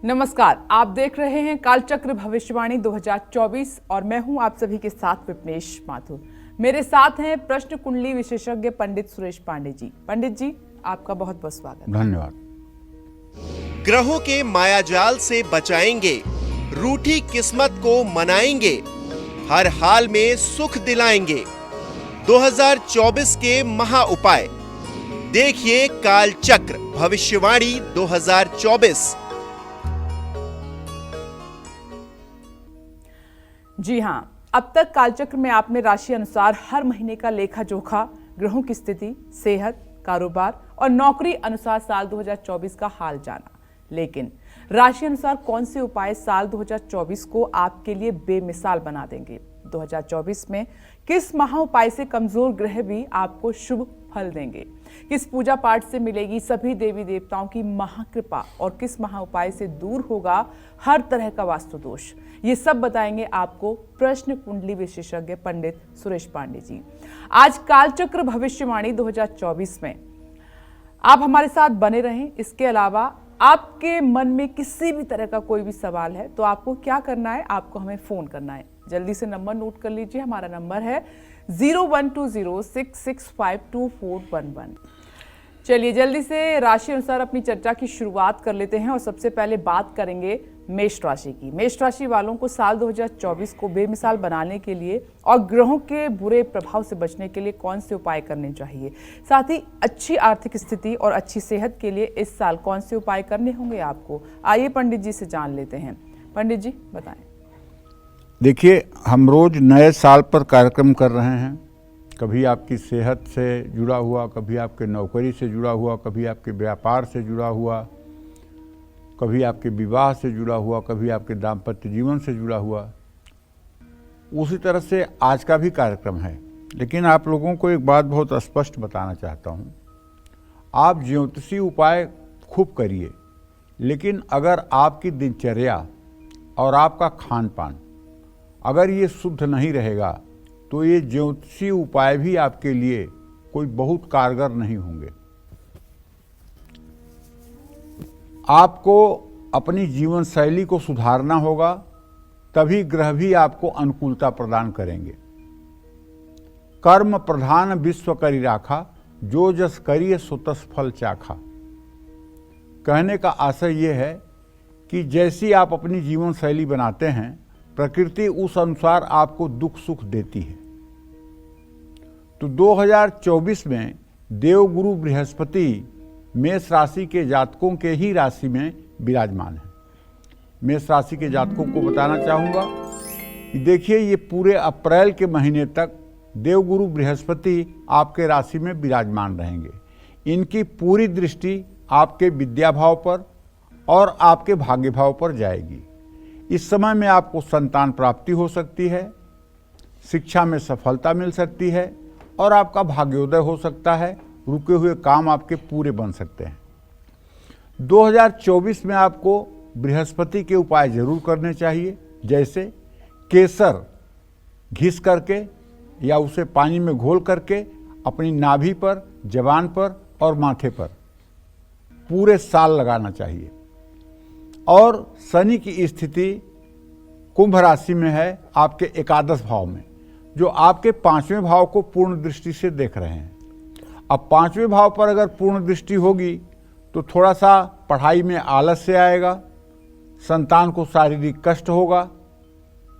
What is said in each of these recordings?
नमस्कार, आप देख रहे हैं कालचक्र भविष्यवाणी 2024 और मैं हूं आप सभी के साथ विपनेश माथुर। मेरे साथ हैं प्रश्न कुंडली विशेषज्ञ पंडित सुरेश पांडे जी। पंडित जी, आपका बहुत बहुत स्वागत। धन्यवाद। ग्रहों के मायाजाल से बचाएंगे, रूठी किस्मत को मनाएंगे, हर हाल में सुख दिलाएंगे। 2024 के महा उपाय देखिए कालचक्र भविष्यवाणी 2024। जी हाँ, अब तक कालचक्र में आपने राशि अनुसार हर महीने का लेखा जोखा, ग्रहों की स्थिति, सेहत, कारोबार और नौकरी अनुसार साल 2024 का हाल जाना। लेकिन राशि अनुसार कौन से उपाय साल 2024 को आपके लिए बेमिसाल बना देंगे? 2024 में किस महा उपाय से कमजोर ग्रह भी आपको शुभ फल देंगे? किस पूजा पाठ से मिलेगी सभी देवी देवताओं की महाकृपा और किस महा उपाय से दूर होगा हर तरह का वास्तु दोष? ये सब बताएंगे आपको प्रश्न कुंडली विशेषज्ञ पंडित सुरेश पांडे जी। आज कालचक्र भविष्यवाणी 2024 में आप हमारे साथ बने रहें। इसके अलावा आपके मन में किसी भी तरह का कोई भी सवाल है तो आपको क्या करना है, आपको हमें फोन करना है। जल्दी से नंबर नोट कर लीजिए। हमारा नंबर है 0120665241। चलिए जल्दी से राशि अनुसार अपनी चर्चा की शुरुआत कर लेते हैं और सबसे पहले बात करेंगे मेष राशि की। मेष राशि वालों को साल 2024 को बेमिसाल बनाने के लिए और ग्रहों के बुरे प्रभाव से बचने के लिए कौन से उपाय करने चाहिए, साथ ही अच्छी आर्थिक स्थिति और अच्छी सेहत के लिए इस साल कौन से उपाय करने होंगे आपको? आइए पंडित जी से जान लेते हैं। पंडित जी बताएं। देखिए, हम रोज नए साल पर कार्यक्रम कर रहे हैं। कभी आपकी सेहत से जुड़ा हुआ, कभी आपके नौकरी से जुड़ा हुआ, कभी आपके व्यापार से जुड़ा हुआ, कभी आपके विवाह से जुड़ा हुआ, कभी आपके दाम्पत्य जीवन से जुड़ा हुआ। उसी तरह से आज का भी कार्यक्रम है। लेकिन आप लोगों को एक बात बहुत स्पष्ट बताना चाहता हूँ। आप ज्योतिषी उपाय खूब करिए, लेकिन अगर आपकी दिनचर्या और आपका खान पान अगर ये शुद्ध नहीं रहेगा तो ये ज्योतिषी उपाय भी आपके लिए कोई बहुत कारगर नहीं होंगे। आपको अपनी जीवन शैली को सुधारना होगा, तभी ग्रह भी आपको अनुकूलता प्रदान करेंगे। कर्म प्रधान विश्व करी राखा, जो जस करिए सो तस फल चाखा। कहने का आशय यह है कि जैसी आप अपनी जीवन शैली बनाते हैं, प्रकृति उस अनुसार आपको दुख सुख देती है। तो 2024 में देवगुरु बृहस्पति मेष राशि के जातकों के ही राशि में विराजमान है। मेष राशि के जातकों को बताना चाहूँगा कि देखिए, ये पूरे अप्रैल के महीने तक देवगुरु बृहस्पति आपके राशि में विराजमान रहेंगे। इनकी पूरी दृष्टि आपके विद्या भाव पर और आपके भाग्य भाव पर जाएगी। इस समय में आपको संतान प्राप्ति हो सकती है, शिक्षा में सफलता मिल सकती है और आपका भाग्योदय हो सकता है। रुके हुए काम आपके पूरे बन सकते हैं। 2024 में आपको बृहस्पति के उपाय जरूर करने चाहिए, जैसे केसर घिस करके या उसे पानी में घोल करके अपनी नाभि पर, जबान पर और माथे पर पूरे साल लगाना चाहिए। और शनि की स्थिति कुंभ राशि में है, आपके एकादश भाव में, जो आपके 5वें भाव को पूर्ण दृष्टि से देख रहे हैं। अब 5वें भाव पर अगर पूर्ण दृष्टि होगी तो थोड़ा सा पढ़ाई में आलस्य आएगा, संतान को शारीरिक कष्ट होगा,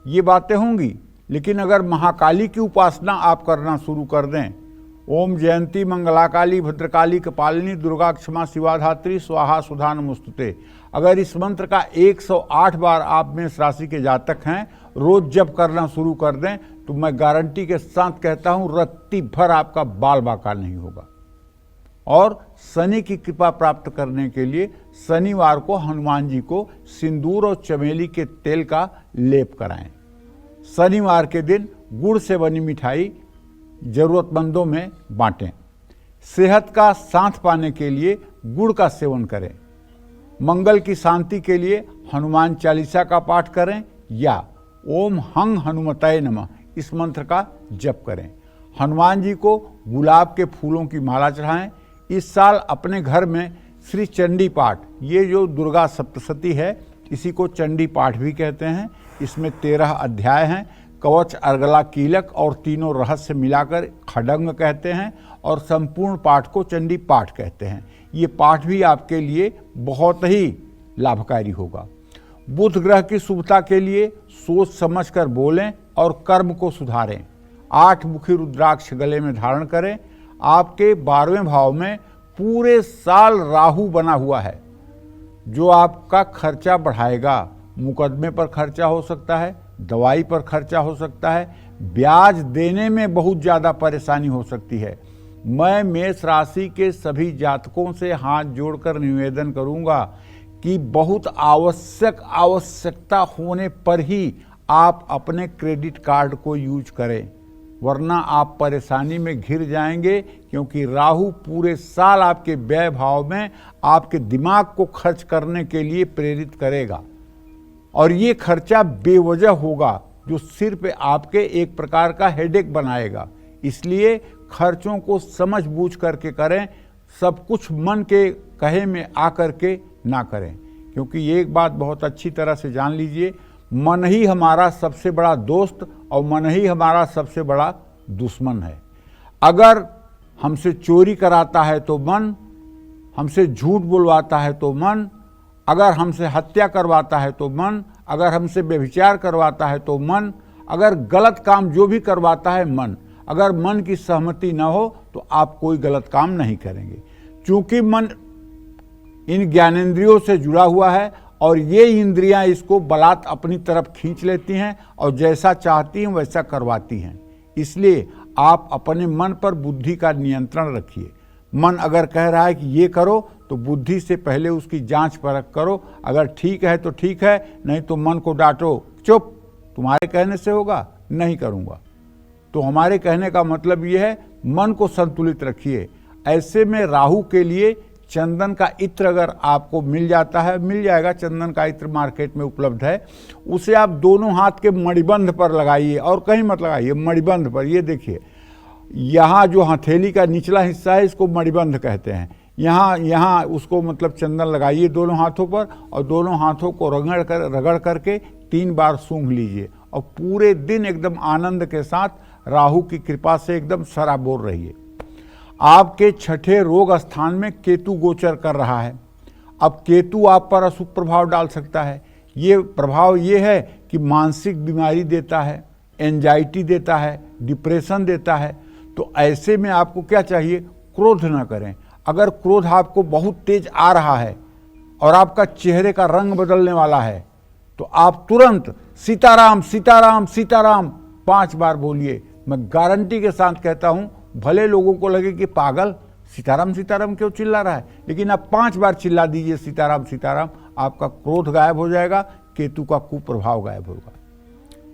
ये बातें होंगी। लेकिन अगर महाकाली की उपासना आप करना शुरू कर दें, ओम जयंती मंगलाकाली भद्रकाली कपालिनी दुर्गा क्षमा शिवा धात्री स्वाहा सुधा नमोस्तुते, अगर इस मंत्र का 108 बार आप मेष राशि के जातक हैं रोज जप करना शुरू कर दें, तो मैं गारंटी के साथ कहता हूं रत्ती भर आपका बाल बाका नहीं होगा। और शनि की कृपा प्राप्त करने के लिए शनिवार को हनुमान जी को सिंदूर और चमेली के तेल का लेप कराएं। शनिवार के दिन गुड़ से बनी मिठाई जरूरतमंदों में बांटें। सेहत का साथ पाने के लिए गुड़ का सेवन करें। मंगल की शांति के लिए हनुमान चालीसा का पाठ करें या ओम हंग हनुमताय नमः इस मंत्र का जप करें। हनुमान जी को गुलाब के फूलों की माला चढ़ाएं। इस साल अपने घर में श्री चंडी पाठ, ये जो दुर्गा सप्तशती है, इसी को चंडी पाठ भी कहते हैं। इसमें 13 अध्याय हैं। कवच, अर्गला, कीलक और तीनों रहस्य मिलाकर खडंग कहते हैं और संपूर्ण पाठ को चंडी पाठ कहते हैं। ये पाठ भी आपके लिए बहुत ही लाभकारी होगा। बुध ग्रह की शुभता के लिए सोच समझकर बोलें और कर्म को सुधारें। 8 मुखी रुद्राक्ष गले में धारण करें। आपके 12वें भाव में पूरे साल राहु बना हुआ है, जो आपका खर्चा बढ़ाएगा। मुकदमे पर खर्चा हो सकता है, दवाई पर खर्चा हो सकता है, ब्याज देने में बहुत ज़्यादा परेशानी हो सकती है। मैं मेष राशि के सभी जातकों से हाथ जोड़कर निवेदन करूंगा कि बहुत आवश्यकता होने पर ही आप अपने क्रेडिट कार्ड को यूज करें, वरना आप परेशानी में घिर जाएंगे, क्योंकि राहु पूरे साल आपके व्यय भाव में आपके दिमाग को खर्च करने के लिए प्रेरित करेगा और ये खर्चा बेवजह होगा, जो सिर पे आपके एक प्रकार का हेडेक बनाएगा। इसलिए खर्चों को समझ बूझ करके करें, सब कुछ मन के कहे में आकर के ना करें, क्योंकि ये एक बात बहुत अच्छी तरह से जान लीजिए, मन ही हमारा सबसे बड़ा दोस्त और मन ही हमारा सबसे बड़ा दुश्मन है। अगर हमसे चोरी कराता है तो मन, हमसे झूठ बुलवाता है तो मन, अगर हमसे हत्या करवाता है तो मन, अगर हमसे व्यभिचार करवाता है तो मन, अगर गलत काम जो भी करवाता है मन, अगर मन की सहमति न हो तो आप कोई गलत काम नहीं करेंगे। चूंकि मन इन ज्ञानेंद्रियों से जुड़ा हुआ है और ये इंद्रियां इसको बलात् अपनी तरफ खींच लेती हैं और जैसा चाहती हैं वैसा करवाती हैं। इसलिए आप अपने मन पर बुद्धि का नियंत्रण रखिए। मन अगर कह रहा है कि ये करो तो बुद्धि से पहले उसकी जांच परख करो। अगर ठीक है तो ठीक है, नहीं तो मन को डांटो, चुप, तुम्हारे कहने से होगा, नहीं करूँगा। तो हमारे कहने का मतलब ये है, मन को संतुलित रखिए। ऐसे में राहु के लिए चंदन का इत्र अगर आपको मिल जाता है, मिल जाएगा, चंदन का इत्र मार्केट में उपलब्ध है, उसे आप दोनों हाथ के मणिबंध पर लगाइए और कहीं मत लगाइए, मणिबंध पर। ये देखिए, यहाँ जो हथेली का निचला हिस्सा है इसको मणिबंध कहते हैं। यहाँ उसको मतलब चंदन लगाइए दोनों हाथों पर और दोनों हाथों को रगड़ करके 3 बार सूंघ लीजिए और पूरे दिन एकदम आनंद के साथ राहु की कृपा से एकदम सराबोर रहिए। आपके 6ठे रोग स्थान में केतु गोचर कर रहा है। अब केतु आप पर अशुभ प्रभाव डाल सकता है। ये प्रभाव ये है कि मानसिक बीमारी देता है, एंजाइटी देता है, डिप्रेशन देता है। तो ऐसे में आपको क्या चाहिए, क्रोध न करें। अगर क्रोध आपको बहुत तेज आ रहा है और आपका चेहरे का रंग बदलने वाला है तो आप तुरंत सीताराम सीताराम सीताराम 5 बार बोलिए। मैं गारंटी के साथ कहता हूं, भले लोगों को लगे कि पागल सीताराम सीताराम क्यों चिल्ला रहा है, लेकिन आप 5 बार चिल्ला दीजिए सीताराम सीताराम, आपका क्रोध गायब हो जाएगा, केतु का कुप्रभाव गायब होगा।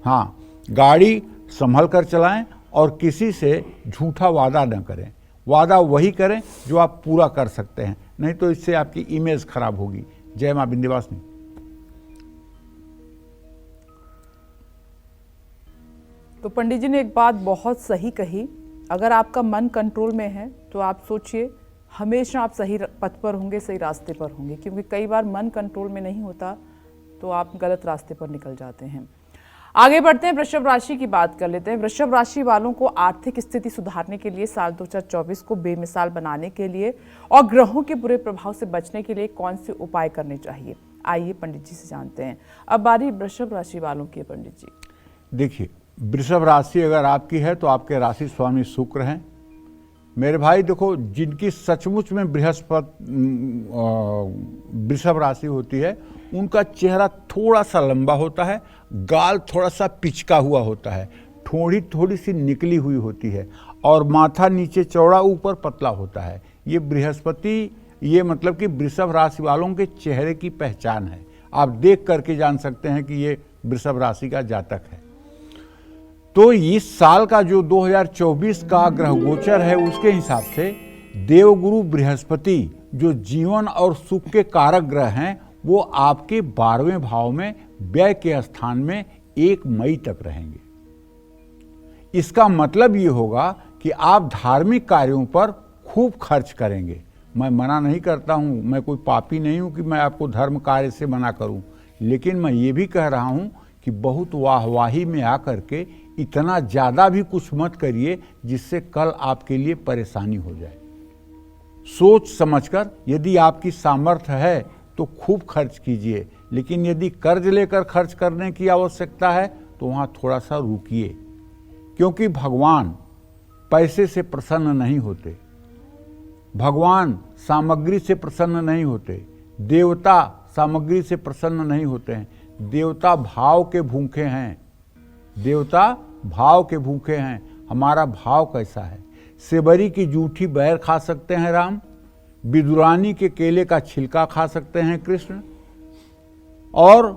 हाँ, गाड़ी संभल कर चलाएं और किसी से झूठा वादा न करें। वादा वही करें जो आप पूरा कर सकते हैं, नहीं तो इससे आपकी इमेज खराब होगी। जय मां विंध्यवासिनी। तो पंडित जी ने एक बात बहुत सही कही, अगर आपका मन कंट्रोल में है तो आप सोचिए हमेशा आप सही पथ पर होंगे, सही रास्ते पर होंगे, क्योंकि कई बार मन कंट्रोल में नहीं होता तो आप गलत रास्ते पर निकल जाते हैं। आगे बढ़ते हैं, वृषभ राशि की बात कर लेते हैं। वृषभ राशि वालों को आर्थिक स्थिति सुधारने के लिए, साल 2024 को बेमिसाल बनाने के लिए और ग्रहों के बुरे प्रभाव से बचने के लिए कौन से उपाय करने चाहिए, आइए पंडित जी से जानते हैं। अब बारी वृषभ राशि वालों की है पंडित जी। देखिए, वृषभ राशि अगर आपकी है तो आपके राशि स्वामी शुक्र हैं। मेरे भाई देखो, जिनकी सचमुच में वृषभ राशि होती है, उनका चेहरा थोड़ा सा लंबा होता है, गाल थोड़ा सा पिचका हुआ होता है, ठोड़ी थोड़ी सी निकली हुई होती है और माथा नीचे चौड़ा ऊपर पतला होता है। ये बृहस्पति, ये मतलब कि वृषभ राशि वालों के चेहरे की पहचान है। आप देख करके जान सकते हैं कि ये वृषभ राशि का जातक है। तो इस साल का जो 2024 का ग्रह गोचर है, उसके हिसाब से देवगुरु बृहस्पति जो जीवन और सुख के कारक ग्रह हैं, वो आपके 12वें भाव में व्यय के स्थान में 1 मई तक रहेंगे। इसका मतलब ये होगा कि आप धार्मिक कार्यों पर खूब खर्च करेंगे। मैं मना नहीं करता हूँ, मैं कोई पापी नहीं हूँ कि मैं आपको धर्म कार्य से मना करूँ, लेकिन मैं ये भी कह रहा हूँ कि बहुत वाहवाही में आकर के इतना ज़्यादा भी कुछ मत करिए जिससे कल आपके लिए परेशानी हो जाए। सोच समझकर यदि आपकी सामर्थ्य है तो खूब खर्च कीजिए, लेकिन यदि कर्ज लेकर खर्च करने की आवश्यकता है तो वहाँ थोड़ा सा रुकिए, क्योंकि भगवान पैसे से प्रसन्न नहीं होते, भगवान सामग्री से प्रसन्न नहीं होते, देवता सामग्री से प्रसन्न नहीं होते हैं। देवता भाव के भूखे हैं, देवता भाव के भूखे हैं। हमारा भाव कैसा है? सेबरी की जूठी बैर खा सकते हैं राम, विदुरानी के केले का छिलका खा सकते हैं कृष्ण, और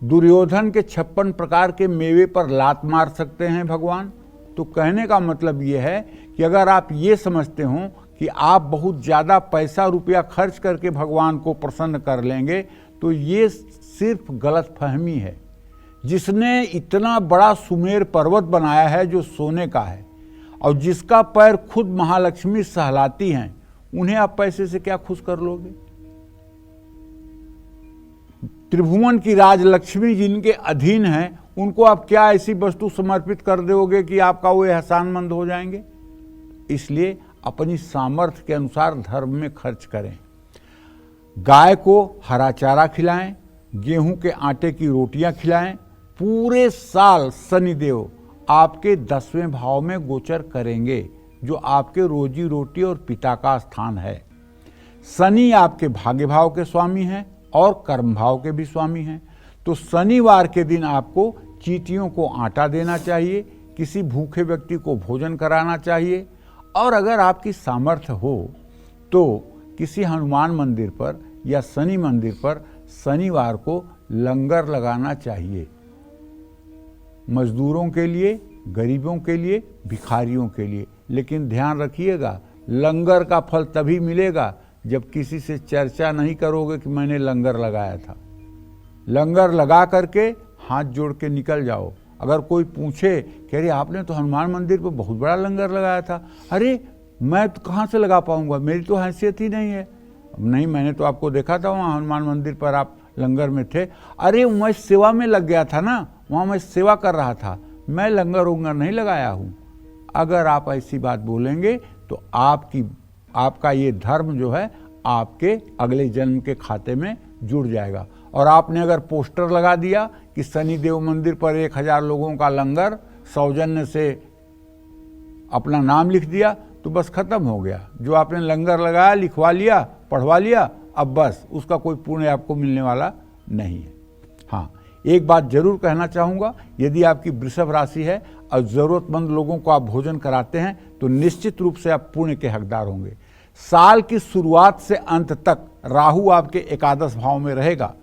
दुर्योधन के 56 प्रकार के मेवे पर लात मार सकते हैं भगवान। तो कहने का मतलब ये है कि अगर आप ये समझते हो कि आप बहुत ज़्यादा पैसा रुपया खर्च करके भगवान को प्रसन्न कर लेंगे तो ये सिर्फ गलतफहमी है। जिसने इतना बड़ा सुमेर पर्वत बनाया है जो सोने का है और जिसका पैर खुद महालक्ष्मी सहलाती हैं, उन्हें आप पैसे से क्या खुश कर लोगे? त्रिभुवन की राजलक्ष्मी जिनके अधीन है उनको आप क्या ऐसी वस्तु समर्पित कर दोगे कि आपका वो एहसानमंद हो जाएंगे? इसलिए अपनी सामर्थ्य के अनुसार धर्म में खर्च करें। गाय को हरा चारा खिलाएं, गेहूं के आटे की रोटियां खिलाएं। पूरे साल शनिदेव आपके 10वें भाव में गोचर करेंगे, जो आपके रोजी रोटी और पिता का स्थान है। शनि आपके भाग्य भाव के स्वामी हैं और कर्म भाव के भी स्वामी हैं। तो शनिवार के दिन आपको चींटियों को आटा देना चाहिए, किसी भूखे व्यक्ति को भोजन कराना चाहिए, और अगर आपकी सामर्थ्य हो तो किसी हनुमान मंदिर पर या शनि मंदिर पर शनिवार को लंगर लगाना चाहिए। मजदूरों के लिए, गरीबों के लिए, भिखारियों के लिए। लेकिन ध्यान रखिएगा, लंगर का फल तभी मिलेगा जब किसी से चर्चा नहीं करोगे कि मैंने लंगर लगाया था। लंगर लगा करके हाथ जोड़ के निकल जाओ। अगर कोई पूछे कि अरे आपने तो हनुमान मंदिर पर बहुत बड़ा लंगर लगाया था, अरे मैं तो कहाँ से लगा पाऊंगा, मेरी तो हैसियत ही नहीं है। नहीं, मैंने तो आपको देखा था वहाँ हनुमान मंदिर पर आप लंगर में थे। अरे मैं सेवा में लग गया था ना, वहाँ मैं सेवा कर रहा था, मैं लंगर उंगर नहीं लगाया हूँ। अगर आप ऐसी बात बोलेंगे तो आपका ये धर्म जो है आपके अगले जन्म के खाते में जुड़ जाएगा। और आपने अगर पोस्टर लगा दिया कि शनिदेव मंदिर पर 1000 लोगों का लंगर, सौजन्य से अपना नाम लिख दिया, तो बस खत्म हो गया। जो आपने लंगर लगाया, लिखवा लिया, पढ़वा लिया, अब बस उसका कोई पुण्य आपको मिलने वाला नहीं है। हाँ, एक बात जरूर कहना चाहूँगा, यदि आपकी वृषभ राशि है और ज़रूरतमंद लोगों को आप भोजन कराते हैं तो निश्चित रूप से आप पुण्य के हकदार होंगे। साल की शुरुआत से अंत तक राहु आपके एकादश भाव में रहेगा,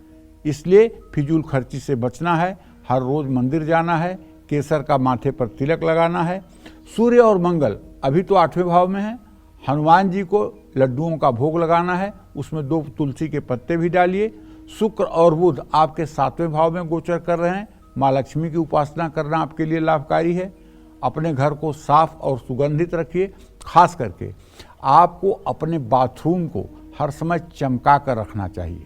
इसलिए फिजूल खर्ची से बचना है। हर रोज मंदिर जाना है, केसर का माथे पर तिलक लगाना है। सूर्य और मंगल अभी तो 8वें भाव में है। हनुमान जी को लड्डुओं का भोग लगाना है, उसमें 2 तुलसी के पत्ते भी डालिए। शुक्र और बुध आपके 7वें भाव में गोचर कर रहे हैं। माँ लक्ष्मी की उपासना करना आपके लिए लाभकारी है। अपने घर को साफ और सुगंधित रखिए। खास करके आपको अपने बाथरूम को हर समय चमका कर रखना चाहिए।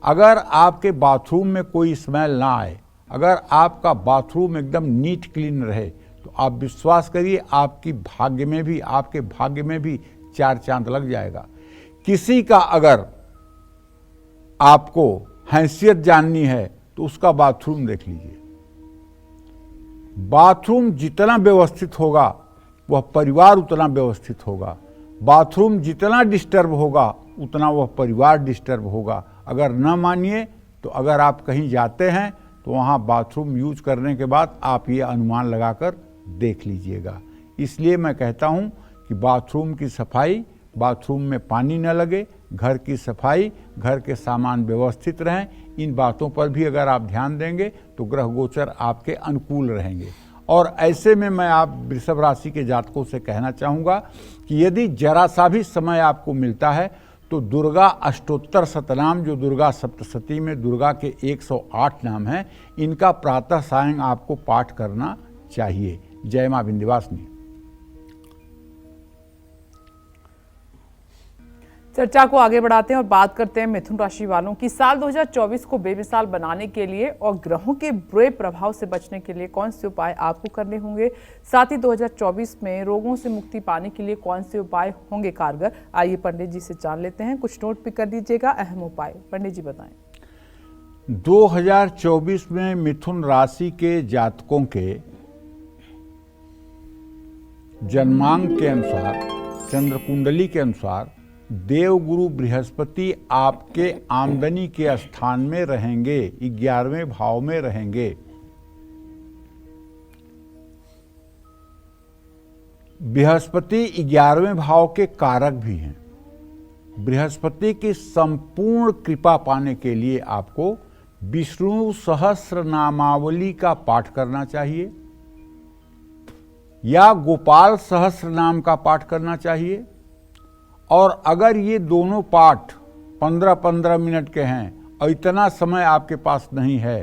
अगर आपके बाथरूम में कोई स्मेल ना आए, अगर आपका बाथरूम एकदम नीट क्लीन रहे, तो आप विश्वास करिए आपके भाग्य में भी 4 चांद लग जाएगा। किसी का अगर आपको हैसियत जाननी है तो उसका बाथरूम देख लीजिए। बाथरूम जितना व्यवस्थित होगा वह परिवार उतना व्यवस्थित होगा। बाथरूम जितना डिस्टर्ब होगा उतना वह परिवार डिस्टर्ब होगा। अगर न मानिए तो अगर आप कहीं जाते हैं तो वहाँ बाथरूम यूज करने के बाद आप ये अनुमान लगाकर देख लीजिएगा। इसलिए मैं कहता हूँ कि बाथरूम की सफाई, बाथरूम में पानी न लगे, घर की सफाई, घर के सामान व्यवस्थित रहें, इन बातों पर भी अगर आप ध्यान देंगे तो ग्रह गोचर आपके अनुकूल रहेंगे। और ऐसे में मैं आप वृषभ राशि के जातकों से कहना चाहूँगा कि यदि जरा सा भी समय आपको मिलता है तो दुर्गा अष्टोत्तर शतनाम, जो दुर्गा सप्तशती में दुर्गा के 108 नाम हैं, इनका प्रातः सायं आपको पाठ करना चाहिए। जय मां विंध्यवासिनी। चर्चा को आगे बढ़ाते हैं और बात करते हैं मिथुन राशि वालों की। साल 2024 को बेमिसाल बनाने के लिए और ग्रहों के बुरे प्रभाव से बचने के लिए कौन से उपाय आपको करने होंगे, साथ ही 2024 में रोगों से मुक्ति पाने के लिए कौन से उपाय होंगे कारगर, आइए पंडित जी से जान लेते हैं। कुछ नोट भी कर लीजिएगा। अहम उपाय पंडित जी बताएं। 2024 में मिथुन राशि के जातकों के जन्मांक के अनुसार, चंद्र कुंडली के अनुसार देवगुरु बृहस्पति आपके आमदनी के स्थान में रहेंगे, 11वें भाव में रहेंगे। बृहस्पति 11वें भाव के कारक भी हैं। बृहस्पति की संपूर्ण कृपा पाने के लिए आपको विष्णु सहस्र नामावली का पाठ करना चाहिए या गोपाल सहस्र नाम का पाठ करना चाहिए। और अगर ये दोनों पाठ 15-15 मिनट के हैं और इतना समय आपके पास नहीं है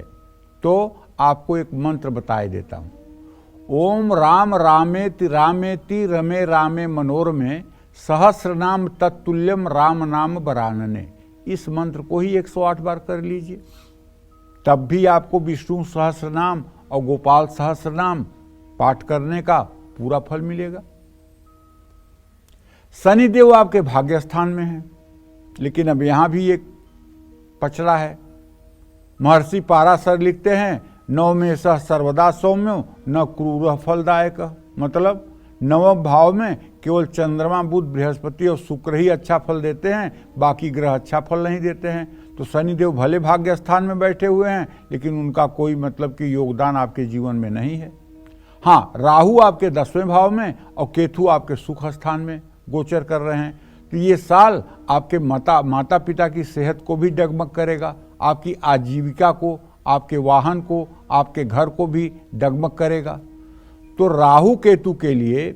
तो आपको एक मंत्र बताए देता हूं। ओम राम रामेति रामेति रमे रामे मनोरमे सहस्र नाम तत्तुल्यम राम नाम बरानने। इस मंत्र को ही 108 बार कर लीजिए, तब भी आपको विष्णु सहस्र नाम और गोपाल सहस्र नाम पाठ करने का पूरा फल मिलेगा। शनिदेव आपके भाग्य स्थान में है, लेकिन अब यहां भी एक पचड़ा है। महर्षि पाराशर लिखते हैं, नवमे सह सर्वदा सौम्यो न क्रूर फलदायक। मतलब नवम भाव में केवल चंद्रमा, बुध, बृहस्पति और शुक्र ही अच्छा फल देते हैं, बाकी ग्रह अच्छा फल नहीं देते हैं। तो शनिदेव भले भाग्य स्थान में बैठे हुए हैं, लेकिन उनका कोई मतलब कि योगदान आपके जीवन में नहीं है। हाँ, राहु आपके 10वें भाव में और केतु आपके सुख स्थान में गोचर कर रहे हैं। तो ये साल आपके माता पिता की सेहत को भी डगमग करेगा, आपकी आजीविका को, आपके वाहन को, आपके घर को भी डगमग करेगा। तो राहु केतु के लिए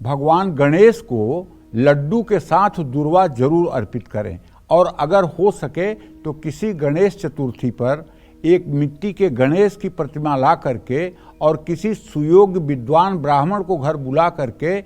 भगवान गणेश को लड्डू के साथ दुर्वा जरूर अर्पित करें। और अगर हो सके तो किसी गणेश चतुर्थी पर एक मिट्टी के गणेश की प्रतिमा ला करके और किसी सुयोग्य विद्वान ब्राह्मण को घर बुला करके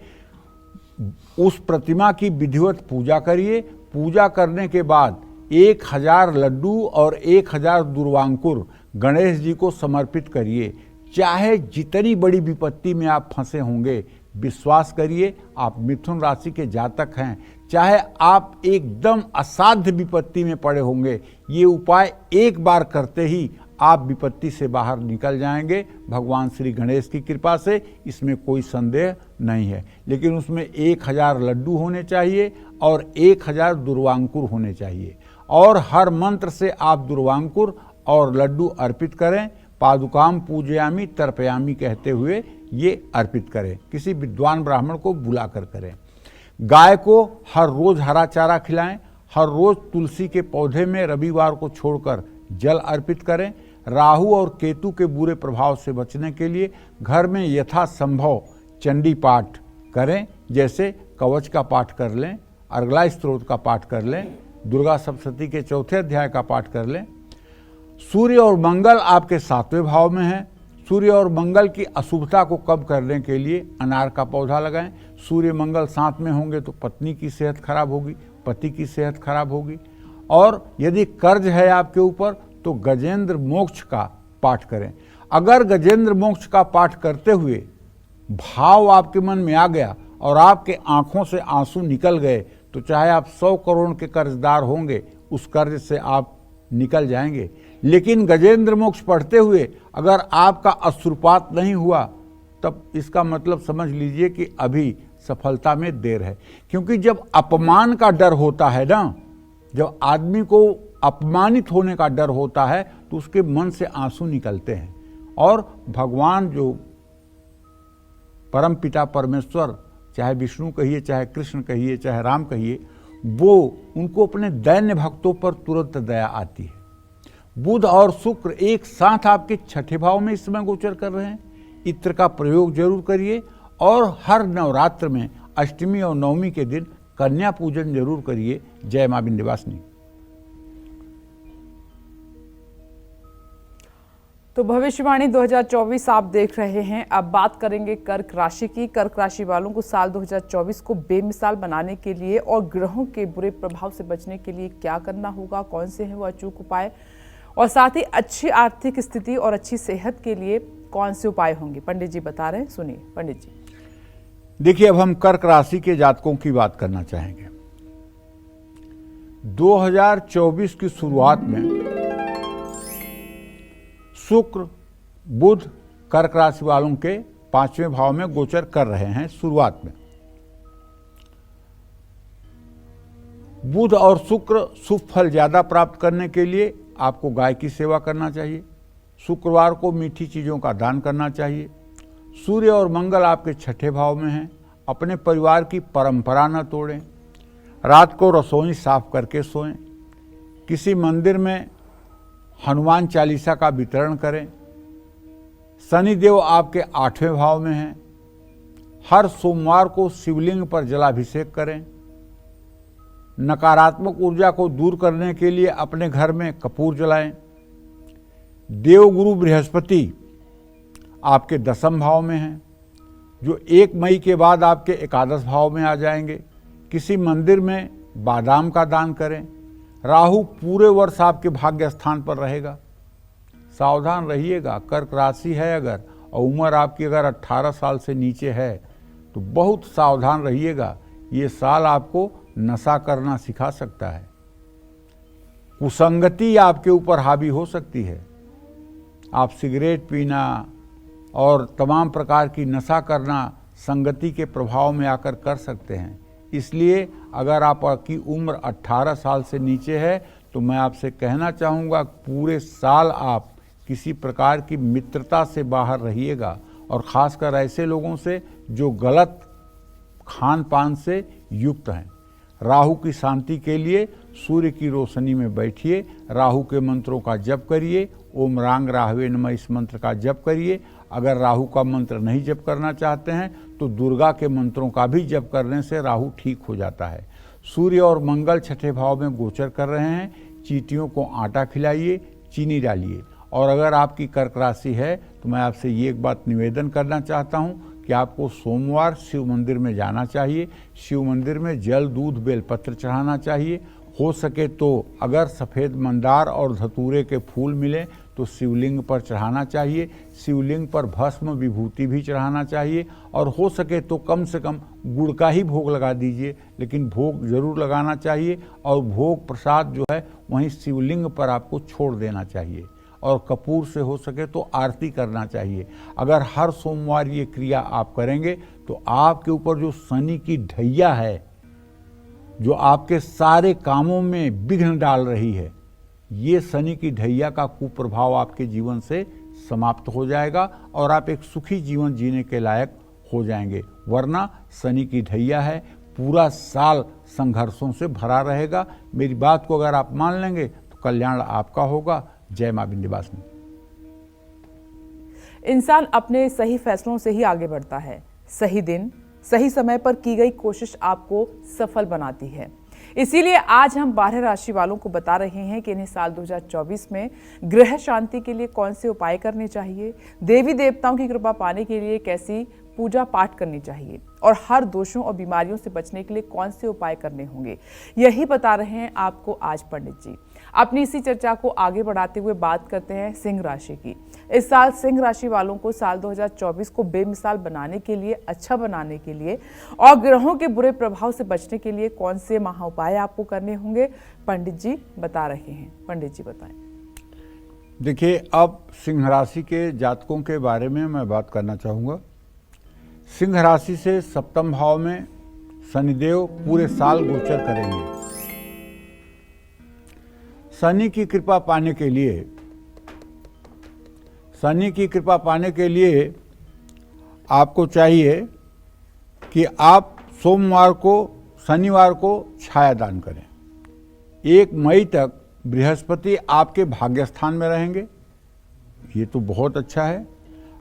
उस प्रतिमा की विधिवत पूजा करिए। पूजा करने के बाद 1000 लड्डू और 1000 दुर्वांकुर गणेश जी को समर्पित करिए। चाहे जितनी बड़ी विपत्ति में आप फंसे होंगे, विश्वास करिए आप मिथुन राशि के जातक हैं, चाहे आप एकदम असाध्य विपत्ति में पड़े होंगे, ये उपाय एक बार करते ही आप विपत्ति से बाहर निकल जाएंगे भगवान श्री गणेश की कृपा से, इसमें कोई संदेह नहीं है। लेकिन उसमें 1000 लड्डू होने चाहिए और 1000 दुर्वांकुर होने चाहिए। और हर मंत्र से आप दुर्वांकुर और लड्डू अर्पित करें। पादुकाम पूजयामी तर्पयामी कहते हुए ये अर्पित करें। किसी विद्वान ब्राह्मण को बुला कर करें। गाय को हर रोज हरा चारा खिलाएं। हर रोज तुलसी के पौधे में रविवार को छोड़कर जल अर्पित करें। राहु और केतु के बुरे प्रभाव से बचने के लिए घर में यथासंभव चंडी पाठ करें, जैसे कवच का पाठ कर लें, अर्गला स्तोत्र का पाठ कर लें, दुर्गा सप्तशती के 4थे अध्याय का पाठ कर लें। सूर्य और मंगल आपके 7वें भाव में है। सूर्य और मंगल की अशुभता को कम करने के लिए अनार का पौधा लगाएं। सूर्य मंगल साथ में होंगे तो पत्नी की सेहत खराब होगी, पति की सेहत खराब होगी। और यदि कर्ज है आपके ऊपर तो गजेंद्र मोक्ष का पाठ करें। अगर गजेंद्र मोक्ष का पाठ करते हुए भाव आपके मन में आ गया और आपके आंखों से आंसू निकल गए तो चाहे आप 100 करोड़ के कर्जदार होंगे, उस कर्ज से आप निकल जाएंगे। लेकिन गजेंद्र मोक्ष पढ़ते हुए अगर आपका अश्रुपात नहीं हुआ, तब इसका मतलब समझ लीजिए कि अभी सफलता में देर है। क्योंकि जब अपमान का डर होता है ना, जब आदमी को अपमानित होने का डर होता है तो उसके मन से आंसू निकलते हैं। और भगवान जो परम पिता परमेश्वर, चाहे विष्णु कहिए, चाहे कृष्ण कहिए, चाहे राम कहिए, वो उनको अपने दैन्य भक्तों पर तुरंत दया आती है। बुध और शुक्र एक साथ आपके 6ठे भाव में इस समय गोचर कर रहे हैं। इत्र का प्रयोग जरूर करिए और हर नवरात्र में अष्टमी और नवमी के दिन कन्या पूजन जरूर करिए। जय मां विंध्यवासिनी। तो भविष्यवाणी 2024 आप देख रहे हैं। अब बात करेंगे कर्क राशि की। कर्क राशि वालों को साल 2024 को बेमिसाल बनाने के लिए और ग्रहों के बुरे प्रभाव से बचने के लिए क्या करना होगा, कौन से हैं वो अचूक उपाय, और साथ ही अच्छी आर्थिक स्थिति और अच्छी सेहत के लिए कौन से उपाय होंगे, पंडित जी बता रहे हैं। सुनिए पंडित जी। देखिए, अब हम कर्क राशि के जातकों की बात करना चाहेंगे। 2024 की शुरुआत में शुक्र बुध कर्क राशि वालों के 5वें भाव में गोचर कर रहे हैं। शुरुआत में बुध और शुक्र शुभ फल ज्यादा प्राप्त करने के लिए आपको गाय की सेवा करना चाहिए। शुक्रवार को मीठी चीजों का दान करना चाहिए। सूर्य और मंगल आपके 6ठे भाव में हैं। अपने परिवार की परंपरा न तोड़ें। रात को रसोई साफ करके सोएं। किसी मंदिर में हनुमान चालीसा का वितरण करें। शनिदेव आपके 8वें भाव में हैं। हर सोमवार को शिवलिंग पर जलाभिषेक करें। नकारात्मक ऊर्जा को दूर करने के लिए अपने घर में कपूर जलाएं। देवगुरु बृहस्पति आपके 10वें भाव में हैं, जो 1 मई के बाद आपके 11 भाव में आ जाएंगे। किसी मंदिर में बादाम का दान करें। राहु पूरे वर्ष आपके भाग्य स्थान पर रहेगा। सावधान रहिएगा। कर्क राशि है अगर और उम्र आपकी अगर 18 साल से नीचे है तो बहुत सावधान रहिएगा। ये साल आपको नशा करना सिखा सकता है। कुसंगति आपके ऊपर हावी हो सकती है। आप सिगरेट पीना और तमाम प्रकार की नशा करना संगति के प्रभाव में आकर कर सकते हैं। इसलिए अगर आपकी उम्र 18 साल से नीचे है तो मैं आपसे कहना चाहूँगा पूरे साल आप किसी प्रकार की मित्रता से बाहर रहिएगा, और ख़ासकर ऐसे लोगों से जो गलत खान पान से युक्त हैं। राहु की शांति के लिए सूर्य की रोशनी में बैठिए। राहु के मंत्रों का जप करिए। ओम रांग राहवे नमः इस मंत्र का जप करिए। अगर राहु का मंत्र नहीं जप करना चाहते हैं तो दुर्गा के मंत्रों का भी जप करने से राहु ठीक हो जाता है। सूर्य और मंगल 6ठे भाव में गोचर कर रहे हैं। चींटियों को आटा खिलाइए, चीनी डालिए। और अगर आपकी कर्क राशि है तो मैं आपसे ये एक बात निवेदन करना चाहता हूँ कि आपको सोमवार शिव मंदिर में जाना चाहिए। शिव मंदिर में जल, दूध, बेलपत्र चढ़ाना चाहिए। हो सके तो अगर सफ़ेद मंदार और धतूरे के फूल मिले तो शिवलिंग पर चढ़ाना चाहिए। शिवलिंग पर भस्म विभूति भी चढ़ाना चाहिए। और हो सके तो कम से कम गुड़ का ही भोग लगा दीजिए, लेकिन भोग जरूर लगाना चाहिए। और भोग प्रसाद जो है वहीं शिवलिंग पर आपको छोड़ देना चाहिए। और कपूर से हो सके तो आरती करना चाहिए। अगर हर सोमवार ये क्रिया आप करेंगे तो आपके ऊपर जो शनि की ढैया है, जो आपके सारे कामों में विघ्न डाल रही है, ये शनि की ढैया का कुप्रभाव आपके जीवन से समाप्त हो जाएगा और आप एक सुखी जीवन जीने के लायक हो जाएंगे। वरना शनि की ढैया है, पूरा साल संघर्षों से भरा रहेगा। मेरी बात को अगर आप मान लेंगे तो कल्याण आपका होगा। जय मां विंध्यवासिनी। इंसान अपने सही फैसलों से ही आगे बढ़ता है। सही दिन, सही समय पर की गई कोशिश आपको सफल बनाती है। इसीलिए आज हम 12 राशि वालों को बता रहे हैं कि इन्हें साल 2024 में ग्रह शांति के लिए कौन से उपाय करने चाहिए, देवी देवताओं की कृपा पाने के लिए कैसी पूजा पाठ करनी चाहिए और हर दोषों और बीमारियों से बचने के लिए कौन से उपाय करने होंगे। यही बता रहे हैं आपको आज पंडित जी। अपनी इसी चर्चा को आगे बढ़ाते हुए बात करते हैं सिंह राशि की। इस साल सिंह राशि वालों को साल 2024 को बेमिसाल बनाने के लिए, अच्छा बनाने के लिए और ग्रहों के बुरे प्रभाव से बचने के लिए कौन से महा उपाय आपको करने होंगे, पंडित जी बता रहे हैं। पंडित जी बताएं। देखिए, अब सिंह राशि के जातकों के बारे में मैं बात करना चाहूँगा। सिंह राशि से 7वें भाव में शनिदेव पूरे साल गोचर करेंगे। शनि की कृपा पाने के लिए आपको चाहिए कि आप सोमवार को, शनिवार को छाया दान करें। 1 मई तक बृहस्पति आपके भाग्यस्थान में रहेंगे। ये तो बहुत अच्छा है।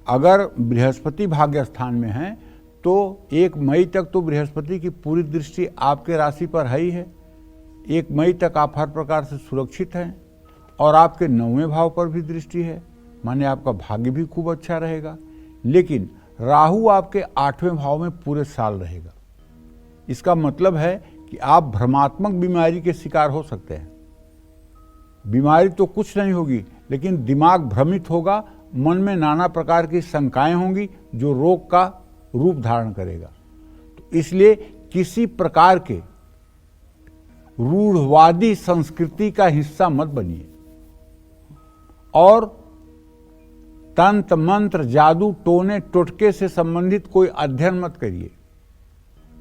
अगर बृहस्पति भाग्यस्थान में हैं तो 1 मई तक तो बृहस्पति की पूरी दृष्टि आपके राशि पर है ही है। 1 मई तक आप हर प्रकार से सुरक्षित हैं और आपके 9वें भाव पर भी दृष्टि है। माने आपका भाग्य भी खूब अच्छा रहेगा। लेकिन राहु आपके 8वें भाव में पूरे साल रहेगा। इसका मतलब है कि आप भ्रमात्मक बीमारी के शिकार हो सकते हैं। बीमारी तो कुछ नहीं होगी, लेकिन दिमाग भ्रमित होगा, मन में नाना प्रकार की शंकाएं होंगी जो रोग का रूप धारण करेगा। तो इसलिए किसी प्रकार के रूढ़वादी संस्कृति का हिस्सा मत बनिए और तंत्र मंत्र जादू टोने टोटके से संबंधित कोई अध्ययन मत करिए।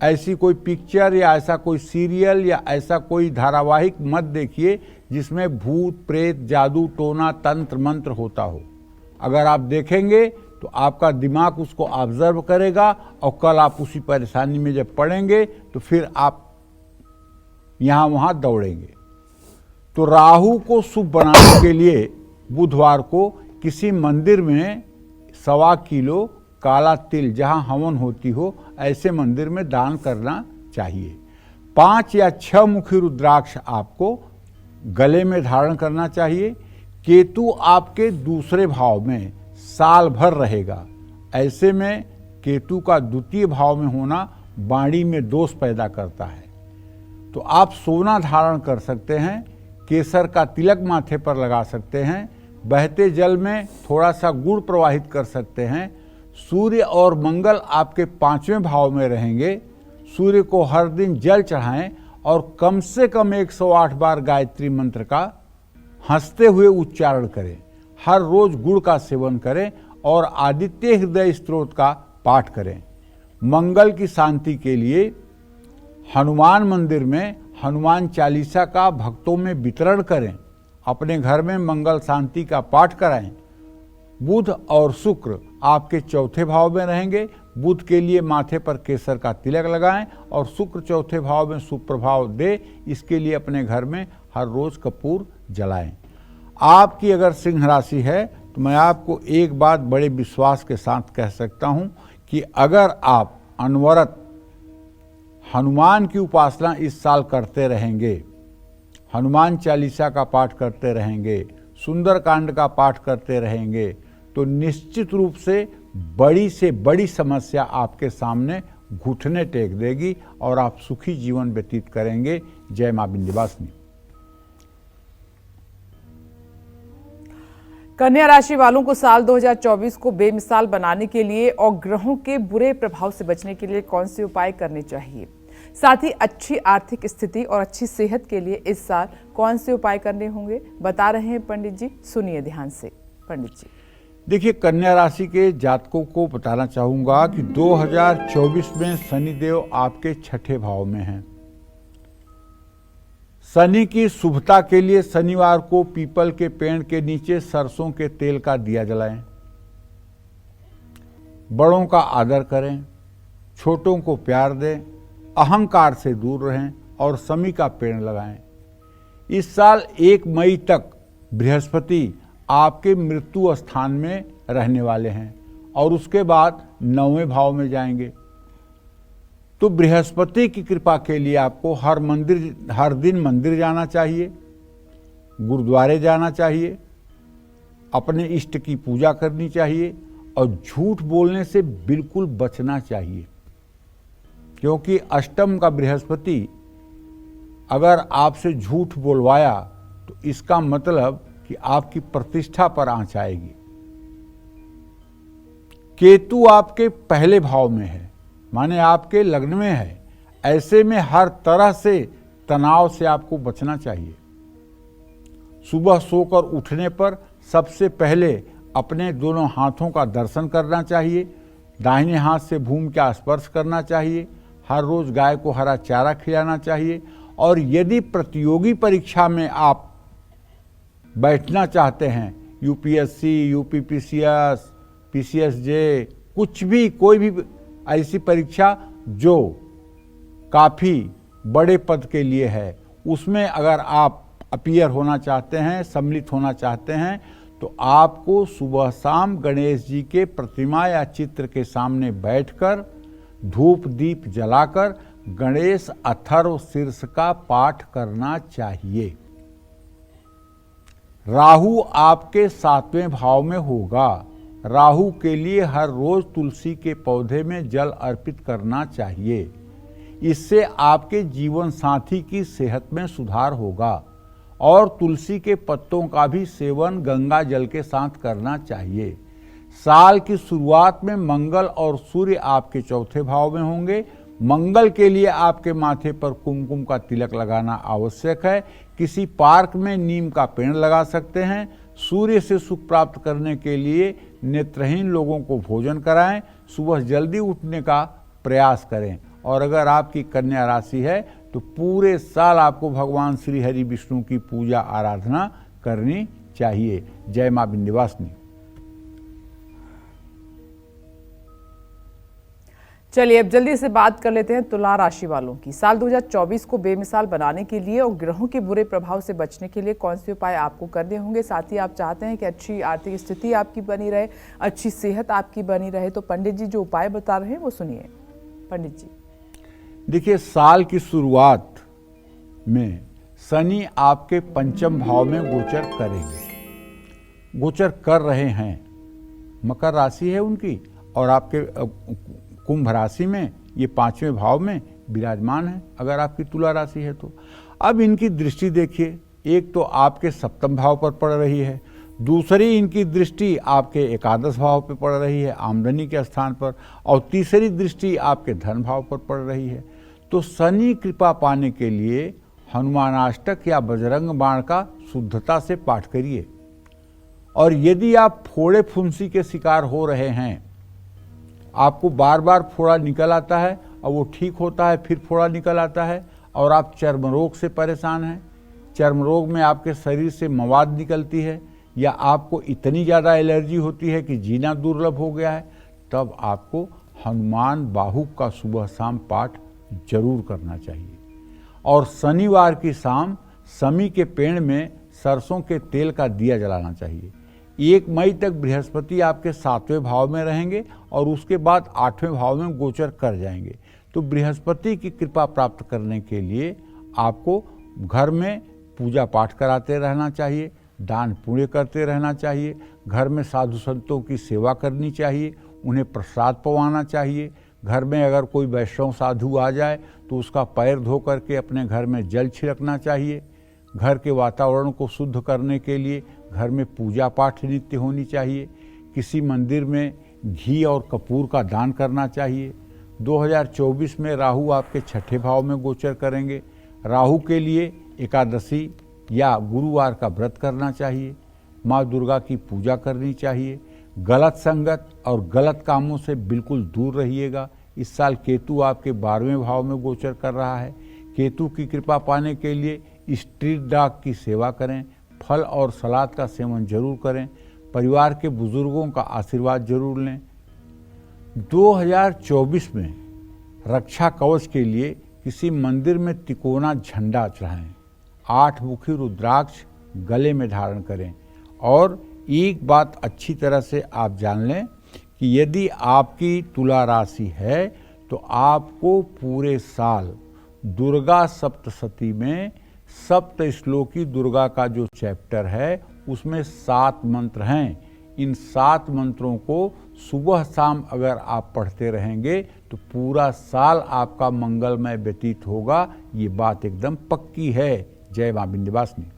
ऐसी कोई पिक्चर या ऐसा कोई सीरियल या ऐसा कोई धारावाहिक मत देखिए जिसमें भूत प्रेत जादू टोना तंत्र मंत्र होता हो। अगर आप देखेंगे तो आपका दिमाग उसको ऑब्जर्व करेगा और कल आप उसी परेशानी में जब पड़ेंगे तो फिर आप यहाँ वहाँ दौड़ेंगे। तो राहु को शुभ बनाने के लिए बुधवार को किसी मंदिर में 1.25 किलो काला तिल जहाँ हवन होती हो ऐसे मंदिर में दान करना चाहिए। 5 या 6 मुखी रुद्राक्ष आपको गले में धारण करना चाहिए। केतु आपके दूसरे भाव में साल भर रहेगा। ऐसे में केतु का द्वितीय भाव में होना वाणी में दोष पैदा करता है। तो आप सोना धारण कर सकते हैं, केसर का तिलक माथे पर लगा सकते हैं, बहते जल में थोड़ा सा गुड़ प्रवाहित कर सकते हैं। सूर्य और मंगल आपके 5वें भाव में रहेंगे। सूर्य को हर दिन जल चढ़ाएं और कम से कम 108 बार गायत्री मंत्र का हंसते हुए उच्चारण करें। हर रोज गुड़ का सेवन करें और आदित्य हृदय स्तोत्र का पाठ करें। मंगल की शांति के लिए हनुमान मंदिर में हनुमान चालीसा का भक्तों में वितरण करें। अपने घर में मंगल शांति का पाठ कराएं। बुध और शुक्र आपके 4थे भाव में रहेंगे। बुध के लिए माथे पर केसर का तिलक लगाएं और शुक्र 4थे भाव में सुप्रभाव दे, इसके लिए अपने घर में हर रोज कपूर जलाएं। आपकी अगर सिंह राशि है तो मैं आपको एक बात बड़े विश्वास के साथ कह सकता हूं कि अगर आप अनवरत हनुमान की उपासना इस साल करते रहेंगे, हनुमान चालीसा का पाठ करते रहेंगे, सुंदरकांड का पाठ करते रहेंगे, तो निश्चित रूप से बड़ी समस्या आपके सामने घुटने टेक देगी और आप सुखी जीवन व्यतीत करेंगे। जय मां विंध्यवासिनी। कन्या राशि वालों को साल 2024 को बेमिसाल बनाने के लिए और ग्रहों के बुरे प्रभाव से बचने के लिए कौन से उपाय करने चाहिए, साथ ही अच्छी आर्थिक स्थिति और अच्छी सेहत के लिए इस साल कौन से उपाय करने होंगे, बता रहे हैं पंडित जी। सुनिए ध्यान से पंडित जी। देखिए, कन्या राशि के जातकों को बताना चाहूंगा कि 2024 में शनिदेव आपके 6ठे भाव में हैं। शनि की शुभता के लिए शनिवार को पीपल के पेड़ के नीचे सरसों के तेल का दिया जलाएं। बड़ों का आदर करें, छोटों को प्यार दें, अहंकार से दूर रहें और शमी का पेड़ लगाएं। इस साल 1 मई तक बृहस्पति आपके मृत्यु स्थान में रहने वाले हैं और उसके बाद 9वें भाव में जाएंगे। तो बृहस्पति की कृपा के लिए आपको हर दिन मंदिर जाना चाहिए, गुरुद्वारे जाना चाहिए, अपने इष्ट की पूजा करनी चाहिए और झूठ बोलने से बिल्कुल बचना चाहिए, क्योंकि अष्टम का बृहस्पति अगर आपसे झूठ बोलवाया तो इसका मतलब कि आपकी प्रतिष्ठा पर आंच आएगी। केतु आपके पहले भाव में है, माने आपके लग्न में है। ऐसे में हर तरह से तनाव से आपको बचना चाहिए। सुबह सोकर उठने पर सबसे पहले अपने दोनों हाथों का दर्शन करना चाहिए, दाहिने हाथ से भूमि का स्पर्श करना चाहिए, हर रोज गाय को हरा चारा खिलाना चाहिए और यदि प्रतियोगी परीक्षा में आप बैठना चाहते हैं, यूपीएससी, यूपीपीसीएस, पीसीएसजे, कुछ भी कोई भी ऐसी परीक्षा जो काफ़ी बड़े पद के लिए है, उसमें अगर आप अपीयर होना चाहते हैं, सम्मिलित होना चाहते हैं, तो आपको सुबह शाम गणेश जी के प्रतिमा या चित्र के सामने बैठकर धूप दीप जलाकर गणेश अथर्व शीर्ष का पाठ करना चाहिए। राहु आपके 7वें भाव में होगा। राहु के लिए हर रोज तुलसी के पौधे में जल अर्पित करना चाहिए। इससे आपके जीवन साथी की सेहत में सुधार होगा। और तुलसी के पत्तों का भी सेवन गंगा जल के साथ करना चाहिए। साल की शुरुआत में मंगल और सूर्य आपके 4थे भाव में होंगे। मंगल के लिए आपके माथे पर कुमकुम का तिलक लगाना आवश्यक है। किसी पार्क में नीम का पेड़ लगा सकते हैं। सूर्य से सुख प्राप्त करने के लिए नेत्रहीन लोगों को भोजन कराएं। सुबह जल्दी उठने का प्रयास करें। और अगर आपकी कन्या राशि है तो पूरे साल आपको भगवान श्री हरि विष्णु की पूजा आराधना करनी चाहिए। जय मां विंध्यवासिनी। चलिए अब जल्दी से बात कर लेते हैं तुला राशि वालों की। साल 2024 को बेमिसाल बनाने के लिए और ग्रहों के बुरे प्रभाव से बचने के लिए कौन से उपाय आपको करने होंगे। साथ ही आप चाहते हैं कि अच्छी आर्थिक स्थिति आपकी बनी रहे, अच्छी सेहत आपकी बनी रहे, तो पंडित जी जो उपाय बता रहे हैं वो सुनिए। पंडित जी देखिए, साल की शुरुआत में शनि आपके 5वें भाव में गोचर करेंगे, गोचर कर रहे हैं। मकर राशि है उनकी और आपके कुंभ राशि में ये 5वें भाव में विराजमान है अगर आपकी तुला राशि है तो। अब इनकी दृष्टि देखिए, एक तो आपके 7वें भाव पर पड़ रही है, दूसरी इनकी दृष्टि आपके 11 भाव पर पड़ रही है आमदनी के स्थान पर, और तीसरी दृष्टि आपके धन भाव पर पड़ रही है। तो शनि कृपा पाने के लिए हनुमानाष्टक या बजरंग बाण का शुद्धता से पाठ करिए। और यदि आप फोड़े फुंसी के शिकार हो रहे हैं, आपको बार बार फोड़ा निकल आता है और वो ठीक होता है फिर फोड़ा निकल आता है, और आप चर्म रोग से परेशान हैं, चर्म रोग में आपके शरीर से मवाद निकलती है, या आपको इतनी ज़्यादा एलर्जी होती है कि जीना दुर्लभ हो गया है, तब आपको हनुमान बाहुक का सुबह शाम पाठ जरूर करना चाहिए। और शनिवार की शाम समी के पेड़ में सरसों के तेल का दिया जलाना चाहिए। 1 मई तक बृहस्पति आपके 7वें भाव में रहेंगे और उसके बाद 8वें भाव में गोचर कर जाएंगे। तो बृहस्पति की कृपा प्राप्त करने के लिए आपको घर में पूजा पाठ कराते रहना चाहिए, दान पुण्य करते रहना चाहिए, घर में साधु संतों की सेवा करनी चाहिए, उन्हें प्रसाद पवाना चाहिए। घर में अगर कोई वैष्णव साधु आ जाए तो उसका पैर धो करके अपने घर में जल छिड़कना चाहिए। घर के वातावरण को शुद्ध करने के लिए घर में पूजा पाठ नित्य होनी चाहिए। किसी मंदिर में घी और कपूर का दान करना चाहिए। 2024 में राहु आपके 6ठे भाव में गोचर करेंगे। राहु के लिए एकादशी या गुरुवार का व्रत करना चाहिए। माँ दुर्गा की पूजा करनी चाहिए। गलत संगत और गलत कामों से बिल्कुल दूर रहिएगा। इस साल केतु आपके 12वें भाव में गोचर कर रहा है। केतु की कृपा पाने के लिए स्ट्रीट डॉग की सेवा करें, फल और सलाद का सेवन जरूर करें, परिवार के बुजुर्गों का आशीर्वाद जरूर लें। 2024 में रक्षा कवच के लिए किसी मंदिर में तिकोना झंडा चढ़ाएं, 8 मुखी रुद्राक्ष गले में धारण करें। और एक बात अच्छी तरह से आप जान लें कि यदि आपकी तुला राशि है तो आपको पूरे साल दुर्गा सप्तशती में सप्त श्लोकी दुर्गा का जो चैप्टर है उसमें 7 मंत्र हैं। इन 7 मंत्रों को सुबह शाम अगर आप पढ़ते रहेंगे तो पूरा साल आपका मंगलमय व्यतीत होगा। ये बात एकदम पक्की है। जय मां विंध्यवासिनी।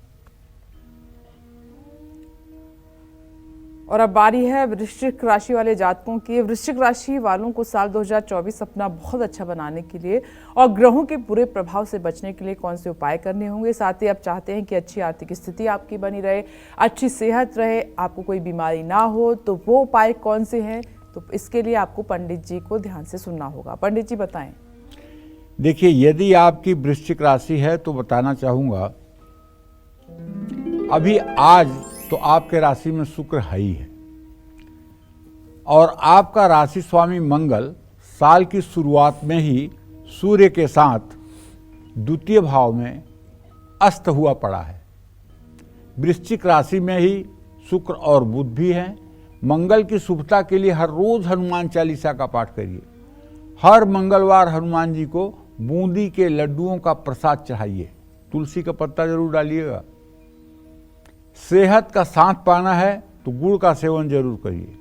और अब बारी है वृश्चिक राशि वाले जातकों की। वृश्चिक राशि वालों को साल 2024 अपना बहुत अच्छा बनाने के लिए और ग्रहों के बुरे प्रभाव से बचने के लिए कौन से उपाय करने होंगे। साथ ही आप चाहते हैं कि अच्छी आर्थिक स्थिति आपकी बनी रहे, अच्छी सेहत रहे, आपको कोई बीमारी ना हो, तो वो उपाय कौन से हैं, तो इसके लिए आपको पंडित जी को ध्यान से सुनना होगा। पंडित जी बताएं। देखिए, यदि आपकी वृश्चिक राशि है तो बताना चाहूँगा, अभी आज तो आपके राशि में शुक्र है ही है और आपका राशि स्वामी मंगल साल की शुरुआत में ही सूर्य के साथ 2 भाव में अस्त हुआ पड़ा है। वृश्चिक राशि में ही शुक्र और बुध भी हैं। मंगल की शुभता के लिए हर रोज हनुमान चालीसा का पाठ करिए। हर मंगलवार हनुमान जी को बूंदी के लड्डुओं का प्रसाद चढ़ाइए। तुलसी का पत्ता जरूर डालिएगा। सेहत का साथ पाना है तो गुड़ का सेवन जरूर करिए।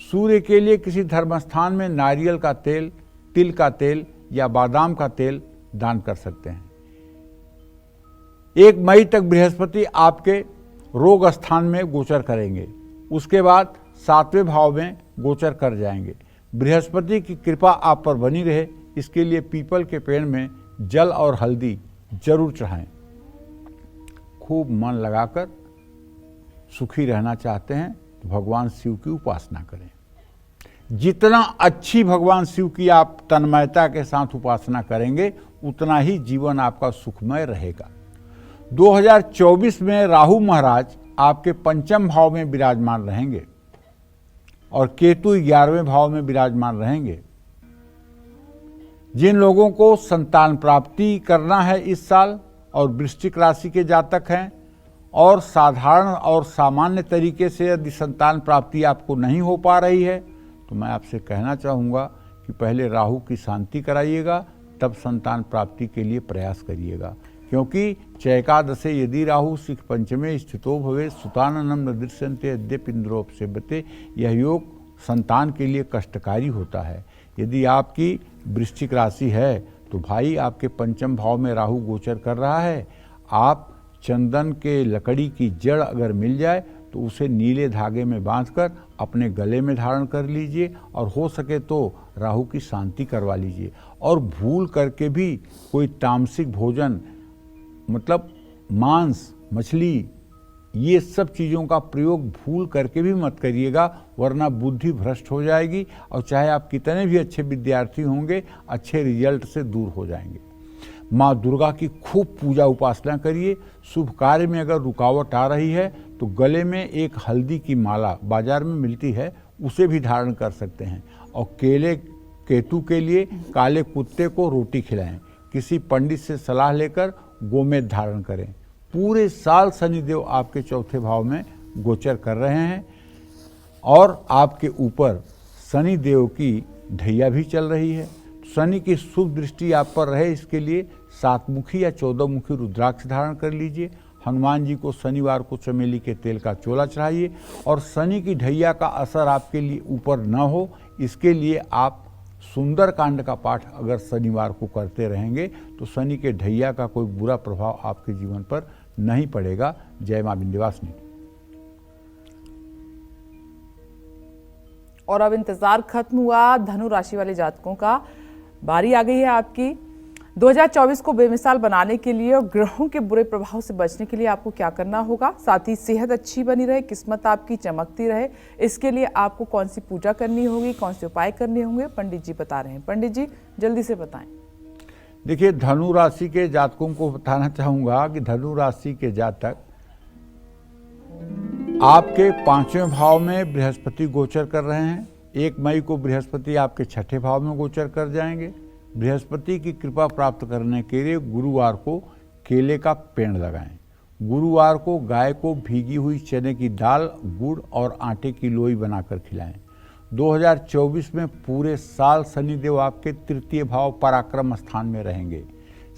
सूर्य के लिए किसी धर्मस्थान में नारियल का तेल, तिल का तेल या बादाम का तेल दान कर सकते हैं। 1 मई तक बृहस्पति आपके रोग स्थान में गोचर करेंगे, उसके बाद 7वें भाव में गोचर कर जाएंगे। बृहस्पति की कृपा आप पर बनी रहे, इसके लिए पीपल के पेड़ में जल और हल्दी जरूर चढ़ाएं। खूब मन लगाकर सुखी रहना चाहते हैं तो भगवान शिव की उपासना करें। जितना अच्छी भगवान शिव की आप तन्मयता के साथ उपासना करेंगे उतना ही जीवन आपका सुखमय रहेगा। 2024 में राहु महाराज आपके 5वें भाव में विराजमान रहेंगे और केतु 11वें भाव में विराजमान रहेंगे। जिन लोगों को संतान प्राप्ति करना है इस साल और वृश्चिक राशि के जातक हैं और साधारण और सामान्य तरीके से यदि संतान प्राप्ति आपको नहीं हो पा रही है तो मैं आपसे कहना चाहूँगा कि पहले राहु की शांति कराइएगा, तब संतान प्राप्ति के लिए प्रयास करिएगा। क्योंकि चैकादशे यदि राहु सिख पंचमे स्थितो भवे सुताननम न दृश्यन्ते यद्यपि इंद्रोपसेव्यते, यह योग संतान के लिए कष्टकारी होता है। यदि आपकी वृश्चिक राशि है तो भाई आपके 5वें भाव में राहु गोचर कर रहा है। आप चंदन के लकड़ी की जड़ अगर मिल जाए तो उसे नीले धागे में बांधकर अपने गले में धारण कर लीजिए और हो सके तो राहु की शांति करवा लीजिए। और भूल करके भी कोई तामसिक भोजन मतलब मांस, मछली, ये सब चीज़ों का प्रयोग भूल करके भी मत करिएगा, वरना बुद्धि भ्रष्ट हो जाएगी और चाहे आप कितने भी अच्छे विद्यार्थी होंगे अच्छे रिजल्ट से दूर हो जाएंगे। माँ दुर्गा की खूब पूजा उपासना करिए। शुभ कार्य में अगर रुकावट आ रही है तो गले में एक हल्दी की माला बाजार में मिलती है, उसे भी धारण कर सकते हैं। और केतु के लिए काले कुत्ते को रोटी खिलाएं। किसी पंडित से सलाह लेकर गोमेद धारण करें। पूरे साल शनिदेव आपके 4थे भाव में गोचर कर रहे हैं और आपके ऊपर शनिदेव की ढैया भी चल रही है। शनि की शुभ दृष्टि आप पर रहे, इसके लिए 7 मुखी या 14 मुखी रुद्राक्ष धारण कर लीजिए। हनुमान जी को शनिवार को चमेली के तेल का चोला चढ़ाइए। और शनि की ढैया का असर आपके लिए ऊपर न हो, इसके लिए आप सुंदर कांड का पाठ अगर शनिवार को करते रहेंगे तो शनि के ढैया का कोई बुरा प्रभाव आपके जीवन पर नहीं पड़ेगा। जय मां विंध्यवासिनी। और अब इंतजार खत्म हुआ धनु राशि वाले जातकों का, बारी आ गई है आपकी। 2024 को बेमिसाल बनाने के लिए और ग्रहों के बुरे प्रभाव से बचने के लिए आपको क्या करना होगा, साथ ही सेहत अच्छी बनी रहे, किस्मत आपकी चमकती रहे, इसके लिए आपको कौन सी पूजा करनी होगी, कौन से उपाय करने होंगे, पंडित जी बता रहे हैं। पंडित जी जल्दी से बताएं। देखिए, धनु राशि के जातकों को बताना चाहूंगा कि धनु राशि के जातक आपके 5वें भाव में बृहस्पति गोचर कर रहे हैं। 1 मई को बृहस्पति आपके 6ठे भाव में गोचर कर जाएंगे। बृहस्पति की कृपा प्राप्त करने के लिए गुरुवार को केले का पेड़ लगाएं। गुरुवार को गाय को भीगी हुई चने की दाल, गुड़ और आटे की लोई बनाकर खिलाएं। 2024 में पूरे साल शनिदेव आपके 3य भाव पराक्रम स्थान में रहेंगे।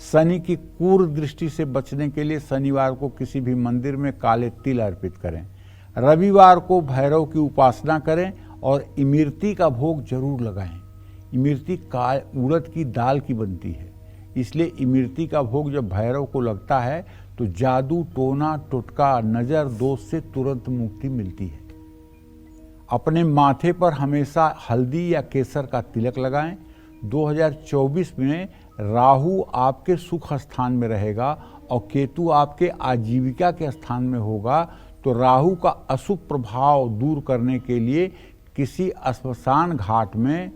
शनि की क्रूर दृष्टि से बचने के लिए शनिवार को किसी भी मंदिर में काले तिल अर्पित करें। रविवार को भैरव की उपासना करें और इमरती का भोग जरूर लगाएं। इमरती उड़द की दाल की बनती है, इसलिए इमरती का भोग जब भैरव को लगता है तो जादू, टोना, टोटका, नजर दोष से तुरंत मुक्ति मिलती है। अपने माथे पर हमेशा हल्दी या केसर का तिलक लगाएं। 2024 में राहु आपके सुख स्थान में रहेगा और केतु आपके आजीविका के स्थान में होगा, तो राहु का अशुभ प्रभाव दूर करने के लिए किसी श्मशान घाट में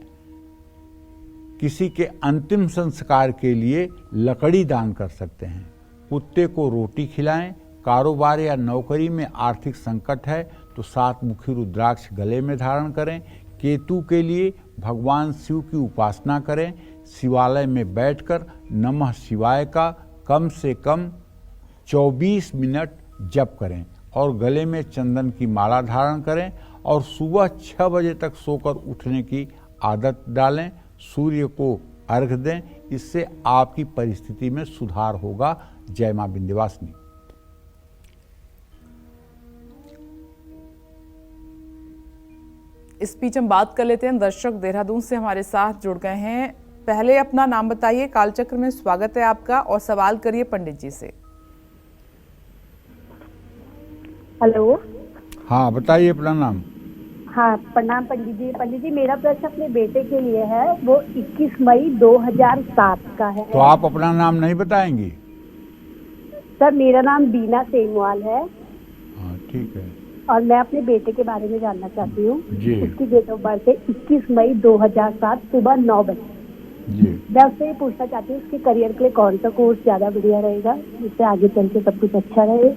किसी के अंतिम संस्कार के लिए लकड़ी दान कर सकते हैं। कुत्ते को रोटी खिलाएं। कारोबार या नौकरी में आर्थिक संकट है तो 7 मुखी रुद्राक्ष गले में धारण करें। केतु के लिए भगवान शिव की उपासना करें। शिवालय में बैठकर नमः शिवाय का कम से कम 24 मिनट जप करें और गले में चंदन की माला धारण करें और सुबह 6 बजे तक सोकर उठने की आदत डालें। सूर्य को अर्घ दें, इससे आपकी परिस्थिति में सुधार होगा। जय मां विंध्यवासिनी। इस बीच हम बात कर लेते हैं, दर्शक देहरादून से हमारे साथ जुड़ गए हैं। पहले अपना नाम बताइए, कालचक्र में स्वागत है आपका, और सवाल करिए पंडित जी से। हेलो। हाँ बताइए अपना नाम। हाँ प्रणाम पंडित जी। पंडित जी मेरा प्रश्न अपने बेटे के लिए है, वो 21 मई 2007 का है। तो आप अपना नाम नहीं बताएंगी? सर मेरा नाम बीना सेमवाल है। हाँ ठीक है। और मैं अपने बेटे के बारे में जानना चाहती हूँ। जी। उसकी डेट ऑफ बर्थ है 21 मई 2007 सुबह 9 बजे। जी। मैं उससे ये पूछना चाहती हूँ उसके करियर के लिए कौन सा कोर्स ज्यादा बढ़िया रहेगा, जिससे आगे चल के सब कुछ अच्छा रहे।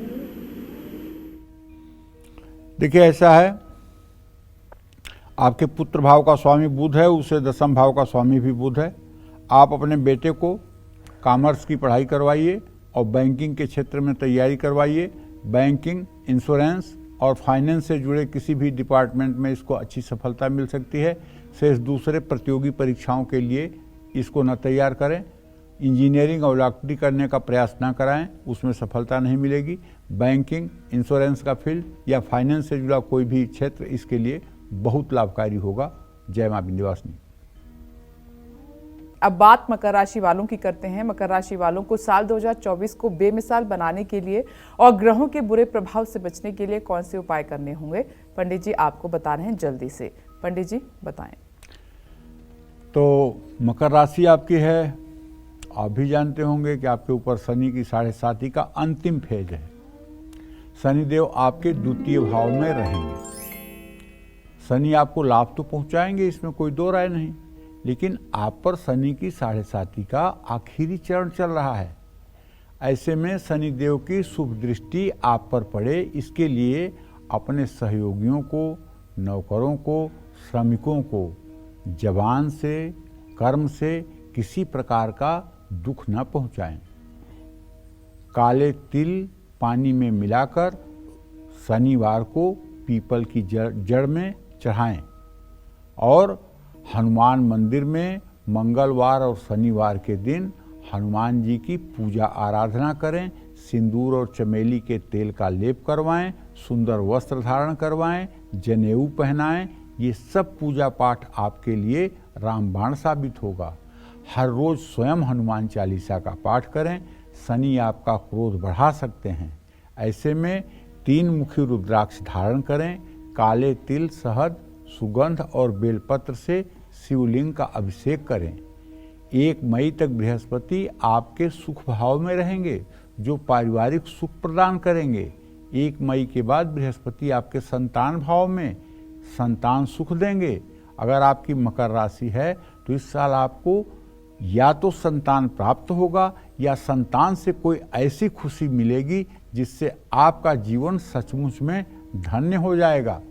देखिए ऐसा है, आपके पुत्र भाव का स्वामी बुध है, उसे दशम भाव का स्वामी भी बुध है। आप अपने बेटे को कॉमर्स की पढ़ाई करवाइए और बैंकिंग के क्षेत्र में तैयारी करवाइए। बैंकिंग, इंश्योरेंस और फाइनेंस से जुड़े किसी भी डिपार्टमेंट में इसको अच्छी सफलता मिल सकती है। शेष दूसरे प्रतियोगी परीक्षाओं के लिए इसको न तैयार करें। इंजीनियरिंग और डॉक्टरी करने का प्रयास ना कराएं, उसमें सफलता नहीं मिलेगी। बैंकिंग, इंश्योरेंस का फील्ड या फाइनेंस से जुड़ा कोई भी क्षेत्र इसके लिए बहुत लाभकारी होगा। जय मां विंध्यवासिनी। अब बात मकर राशि वालों की करते हैं। मकर राशि वालों को साल 2024 को बेमिसाल बनाने के लिए और ग्रहों के बुरे प्रभाव से बचने के लिए कौन से उपाय करने होंगे, पंडित जी आपको बता रहे हैं जल्दी से। पंडित जी बताएं। तो मकर राशि आपकी है, आप भी जानते होंगे कि आपके ऊपर शनि की 7.5 का अंतिम फेज है। शनिदेव आपके द्वितीय भाव में रहेंगे। शनि आपको लाभ तो पहुंचाएंगे, इसमें कोई दो राय नहीं, लेकिन आप पर शनि की 7.5 का आखिरी चरण चल रहा है। ऐसे में शनिदेव की शुभ दृष्टि आप पर पड़े, इसके लिए अपने सहयोगियों को, नौकरों को, श्रमिकों को जबान से, कर्म से किसी प्रकार का दुख न पहुंचाएं। काले तिल पानी में मिलाकर शनिवार को पीपल की जड़ में चढ़ाएं और हनुमान मंदिर में मंगलवार और शनिवार के दिन हनुमान जी की पूजा आराधना करें। सिंदूर और चमेली के तेल का लेप करवाएं, सुंदर वस्त्र धारण करवाएं, जनेऊ पहनाएं। ये सब पूजा पाठ आपके लिए रामबाण साबित होगा। हर रोज स्वयं हनुमान चालीसा का पाठ करें। शनि आपका क्रोध बढ़ा सकते हैं। ऐसे में 3 मुखी रुद्राक्ष धारण करें। काले तिल, शहद, सुगंध और बेलपत्र से शिवलिंग का अभिषेक करें। 1 मई तक बृहस्पति आपके सुख भाव में रहेंगे, जो पारिवारिक सुख प्रदान करेंगे। 1 मई के बाद बृहस्पति आपके संतान भाव में संतान सुख देंगे। अगर आपकी मकर राशि है तो इस साल आपको या तो संतान प्राप्त होगा या संतान से कोई ऐसी खुशी मिलेगी जिससे आपका जीवन सचमुच में धन्य हो जाएगा।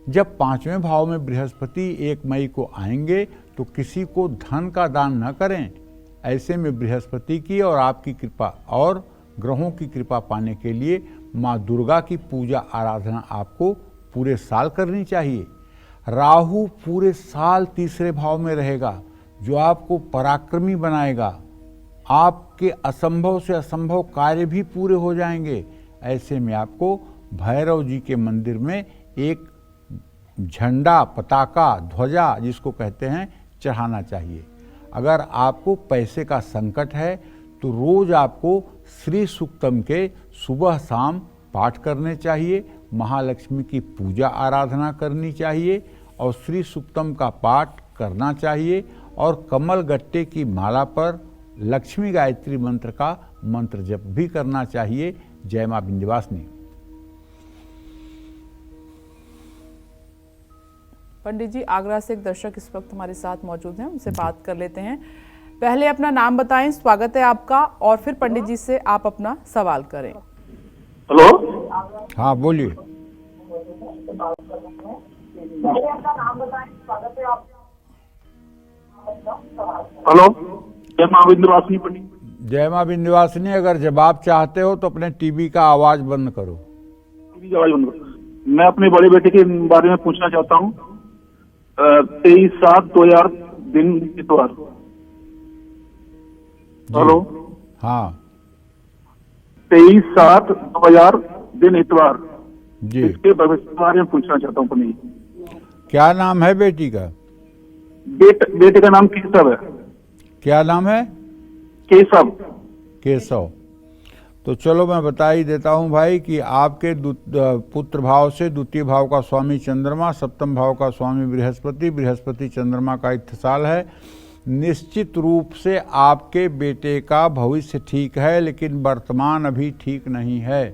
जब 5वें भाव में बृहस्पति 1 मई को आएंगे तो किसी को धन का दान न करें। ऐसे में बृहस्पति की और आपकी कृपा और ग्रहों की कृपा पाने के लिए माँ दुर्गा की पूजा आराधना आपको पूरे साल करनी चाहिए। राहु पूरे साल 3रे भाव में रहेगा, जो आपको पराक्रमी बनाएगा। आपके असंभव से असंभव कार्य भी पूरे हो जाएंगे। ऐसे में आपको भैरव जी के मंदिर में एक झंडा, पताका, ध्वजा जिसको कहते हैं, चढ़ाना चाहिए। अगर आपको पैसे का संकट है तो रोज आपको श्री सूक्तम के सुबह शाम पाठ करने चाहिए। महालक्ष्मी की पूजा आराधना करनी चाहिए और श्री सूक्तम का पाठ करना चाहिए और कमल गट्टे की माला पर लक्ष्मी गायत्री मंत्र का मंत्र जप भी करना चाहिए। जय मां विंध्यवासिनी। पंडित जी आगरा से एक दर्शक इस वक्त हमारे साथ मौजूद हैं, उनसे बात कर लेते हैं। पहले अपना नाम बताएं, स्वागत है आपका, और फिर पंडित जी से आप अपना सवाल करें। हेलो। हाँ बोलिए। हेलो। जय मां विंध्यवासिनी पंडित। जय मां विंध्यवासिनी। अगर जवाब चाहते हो तो अपने टीवी का आवाज बंद करो। टीवी की आवाज बंद करो। मैं अपने बड़े बेटे के बारे में पूछना चाहता हूँ। 23/7/2000 दिन इतवार। हेलो। हाँ 23/7/2000 दिन इतवार। जी। इसके भविष्य के बारे में पूछना चाहता हूँ पंडित। क्या नाम है बेटी का? बेटे का नाम केशव है। क्या नाम है? केशव। केशव। तो चलो मैं बता ही देता हूं भाई कि आपके पुत्र भाव से द्वितीय भाव का स्वामी चंद्रमा, सप्तम भाव का स्वामी बृहस्पति, बृहस्पति चंद्रमा का इत्तिसाल है। निश्चित रूप से आपके बेटे का भविष्य ठीक है, लेकिन वर्तमान अभी ठीक नहीं है।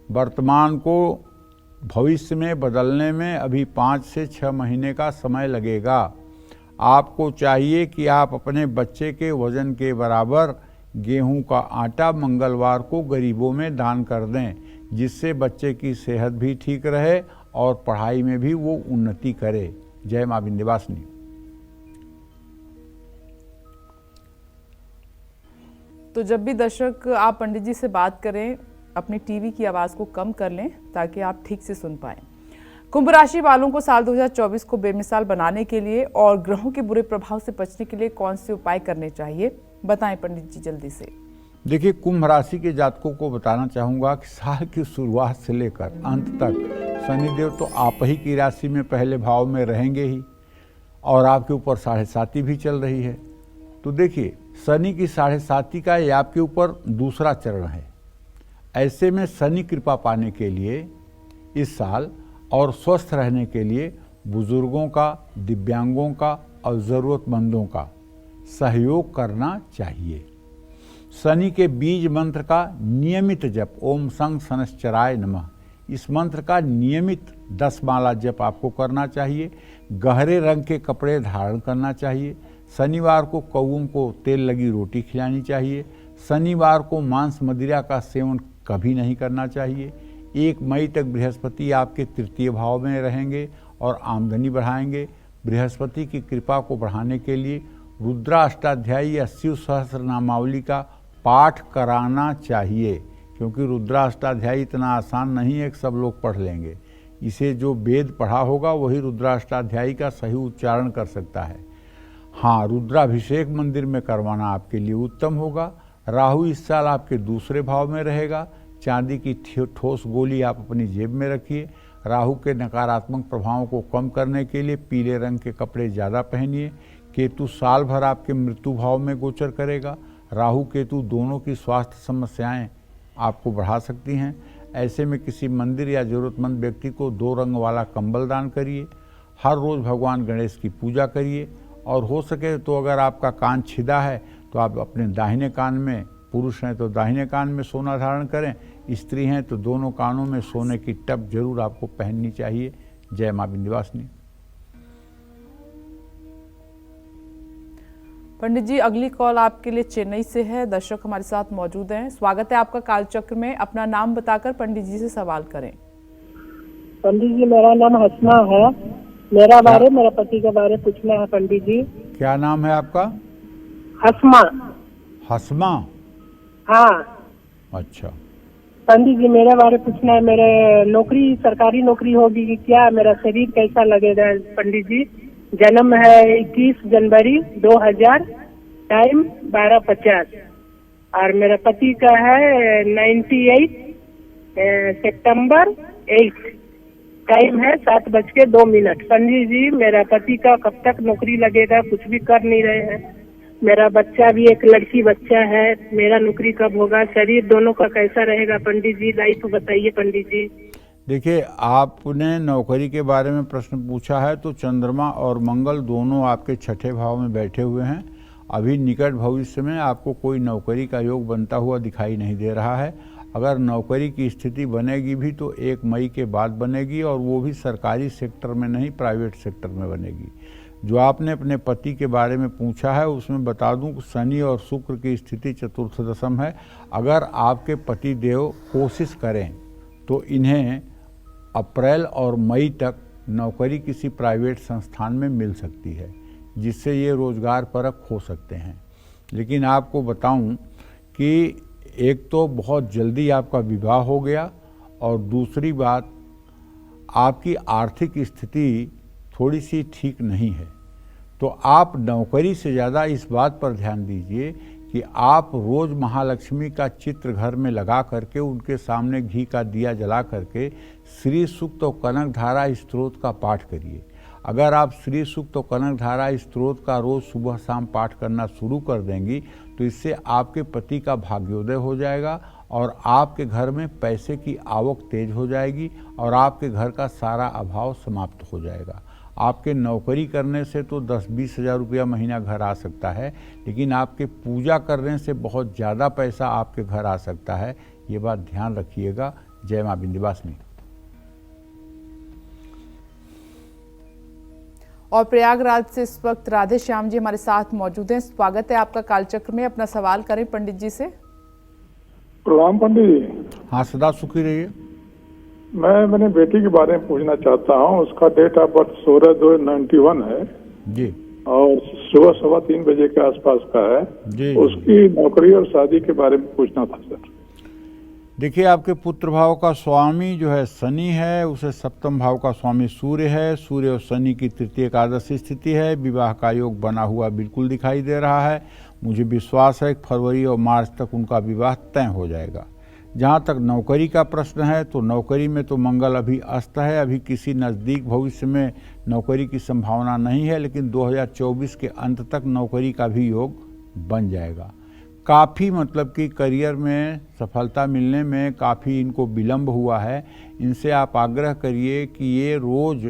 वर्तमान को भविष्य में बदलने में अभी 5 से 6 महीने का समय लगेगा। आपको चाहिए कि आप अपने बच्चे के वजन के बराबर गेहूं का आटा मंगलवार को गरीबों में दान कर दें, जिससे बच्चे की सेहत भी ठीक रहे और पढ़ाई में भी वो उन्नति करे। जय मां विंध्यवासिनी। तो जब भी दर्शक आप पंडित जी से बात करें, अपनी टीवी की आवाज़ को कम कर लें ताकि आप ठीक से सुन पाएं। कुंभ राशि वालों को साल 2024 को बेमिसाल बनाने के लिए और ग्रहों के बुरे प्रभाव से बचने के लिए कौन से उपाय करने चाहिए, बताएं पंडित जी जल्दी से। देखिए, कुंभ राशि के जातकों को बताना चाहूँगा कि साल की शुरुआत से लेकर अंत तक शनिदेव तो आप ही की राशि में पहले भाव में रहेंगे ही, और आपके ऊपर 7.5 भी चल रही है। तो देखिए, शनि की 7.5 का ये आपके ऊपर दूसरा चरण है। ऐसे में शनि कृपा पाने के लिए इस साल और स्वस्थ रहने के लिए बुजुर्गों का, दिव्यांगों का और ज़रूरतमंदों का सहयोग करना चाहिए। शनि के बीज मंत्र का नियमित जप, ओम संग शनश्चराय नमः, इस मंत्र का नियमित 10 माला जप आपको करना चाहिए। गहरे रंग के कपड़े धारण करना चाहिए। शनिवार को कौओं को तेल लगी रोटी खिलानी चाहिए। शनिवार को मांस मदिरा का सेवन कभी नहीं करना चाहिए। 1 मई तक बृहस्पति आपके तृतीय भाव में रहेंगे और आमदनी बढ़ाएंगे। बृहस्पति की कृपा को बढ़ाने के लिए रुद्राष्टाध्यायी या शिव सहस्रनामावली का पाठ कराना चाहिए, क्योंकि रुद्राष्टाध्यायी इतना आसान नहीं है कि सब लोग पढ़ लेंगे। इसे जो वेद पढ़ा होगा वही रुद्राष्टाध्यायी का सही उच्चारण कर सकता है। हाँ, रुद्राभिषेक मंदिर में करवाना आपके लिए उत्तम होगा। राहु इस साल आपके दूसरे भाव में रहेगा। चांदी की ठोस गोली आप अपनी जेब में रखिए। राहु के नकारात्मक प्रभावों को कम करने के लिए पीले रंग के कपड़े ज़्यादा पहनिए। केतु साल भर आपके मृत्यु भाव में गोचर करेगा। राहु केतु दोनों की स्वास्थ्य समस्याएं आपको बढ़ा सकती हैं। ऐसे में किसी मंदिर या ज़रूरतमंद व्यक्ति को 2 रंग वाला कंबल दान करिए। हर रोज़ भगवान गणेश की पूजा करिए, और हो सके तो अगर आपका कान छिदा है तो आप अपने दाहिने कान में, पुरुष हैं तो दाहिने कान में सोना धारण करें, स्त्री हैं तो दोनों कानों में सोने की टप जरूर आपको पहननी चाहिए। जय मां विंध्यवासिनी। पंडित जी, अगली कॉल आपके लिए चेन्नई से है। दर्शक हमारे साथ मौजूद हैं। स्वागत है आपका कालचक्र में। अपना नाम बताकर पंडित जी से सवाल करें। पंडित जी, मेरा नाम हसना है। मेरे पति के बारे पूछना है पंडित जी। क्या नाम है आपका? हसमा। हसमा? हाँ। अच्छा पंडित जी, मेरे बारे पूछना है। मेरे नौकरी, सरकारी नौकरी होगी कि क्या? मेरा शरीर कैसा लगेगा पंडित जी? जन्म है 21 जनवरी 2000, टाइम 12:50, और मेरा पति का है 98 सितंबर 8, टाइम है 7:02। पंडित जी, मेरा पति का कब तक नौकरी लगेगा? कुछ भी कर नहीं रहे हैं। मेरा बच्चा भी एक लड़की बच्चा है। मेरा नौकरी कब होगा? शरीर दोनों का कैसा रहेगा पंडित जी? लाइफ बताइए पंडित जी। देखिए, आपने नौकरी के बारे में प्रश्न पूछा है तो चंद्रमा और मंगल दोनों आपके 6ठे भाव में बैठे हुए हैं। अभी निकट भविष्य में आपको कोई नौकरी का योग बनता हुआ दिखाई नहीं दे रहा है। अगर नौकरी की स्थिति बनेगी भी तो 1 मई के बाद बनेगी, और वो भी सरकारी सेक्टर में नहीं, प्राइवेट सेक्टर में बनेगी। जो आपने अपने पति के बारे में पूछा है उसमें बता दूं कि शनि और शुक्र की स्थिति चतुर्थ दशम है। अगर आपके पति देव कोशिश करें तो इन्हें अप्रैल और मई तक नौकरी किसी प्राइवेट संस्थान में मिल सकती है, जिससे ये रोजगार परक हो सकते हैं। लेकिन आपको बताऊं कि एक तो बहुत जल्दी आपका विवाह हो गया, और दूसरी बात आपकी आर्थिक स्थिति थोड़ी सी ठीक नहीं है। तो आप नौकरी से ज़्यादा इस बात पर ध्यान दीजिए कि आप रोज़ महालक्ष्मी का चित्र घर में लगा करके उनके सामने घी का दिया जला करके श्री सूक्त और कनक धारा स्त्रोत का पाठ करिए। अगर आप श्री सूक्त और कनकधारा स्त्रोत का रोज सुबह शाम पाठ करना शुरू कर देंगी तो इससे आपके पति का भाग्योदय हो जाएगा और आपके घर में पैसे की आवक तेज हो जाएगी और आपके घर का सारा अभाव समाप्त हो जाएगा। आपके नौकरी करने से तो 10-20 हज़ार रुपया महीना घर आ सकता है, लेकिन आपके पूजा करने से बहुत ज़्यादा पैसा आपके घर आ सकता है। ये बात ध्यान रखिएगा। जय मां विंध्यवासिनी। और प्रयागराज से इस वक्त राधे श्याम जी हमारे साथ मौजूद हैं। स्वागत है आपका कालचक्र में। अपना सवाल करें पंडित जी से। प्रणाम पंडित जी। हाँ, सदा सुखी रहिए। मैं अपने बेटी के बारे में पूछना चाहता हूँ। उसका डेट ऑफ बर्थ 16/2/91 है जी और सुबह 3:15 बजे के आसपास का है जी। उसकी नौकरी और शादी के बारे में पूछना था सर। देखिए, आपके पुत्र भाव का स्वामी जो है शनि है, उसे सप्तम भाव का स्वामी सूर्य है। सूर्य और शनि की तृतीय एकादश स्थिति है। विवाह का योग बना हुआ बिल्कुल दिखाई दे रहा है। मुझे विश्वास है कि फरवरी और मार्च तक उनका विवाह तय हो जाएगा। जहाँ तक नौकरी का प्रश्न है तो नौकरी में तो मंगल अभी अस्त है। अभी किसी नज़दीक भविष्य में नौकरी की संभावना नहीं है, लेकिन 2024 के अंत तक नौकरी का भी योग बन जाएगा। काफ़ी मतलब कि करियर में सफलता मिलने में काफ़ी इनको विलंब हुआ है। इनसे आप आग्रह करिए कि ये रोज़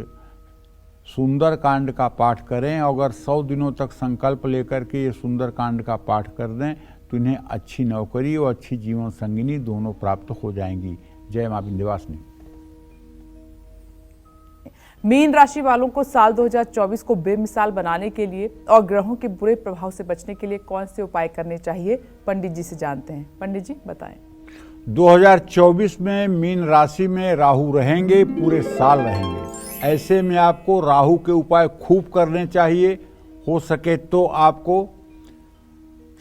सुंदर कांड का पाठ करें। अगर 100 दिनों तक संकल्प लेकर के ये सुंदर कांड का पाठ कर दें तो इन्हें अच्छी नौकरी और अच्छी जीवन संगिनी दोनों प्राप्त हो जाएंगी। जय मां विंध्यवासिनी। मीन राशि वालों को साल 2024 को बेमिसाल बनाने के लिए और ग्रहों के बुरे प्रभाव से बचने के लिए कौन से उपाय करने चाहिए, पंडित जी से जानते हैं। पंडित जी बताएं। 2024 में मीन राशि में राहु रहेंगे, पूरे साल रहेंगे। ऐसे में आपको राहु के उपाय खूब करने चाहिए। हो सके तो आपको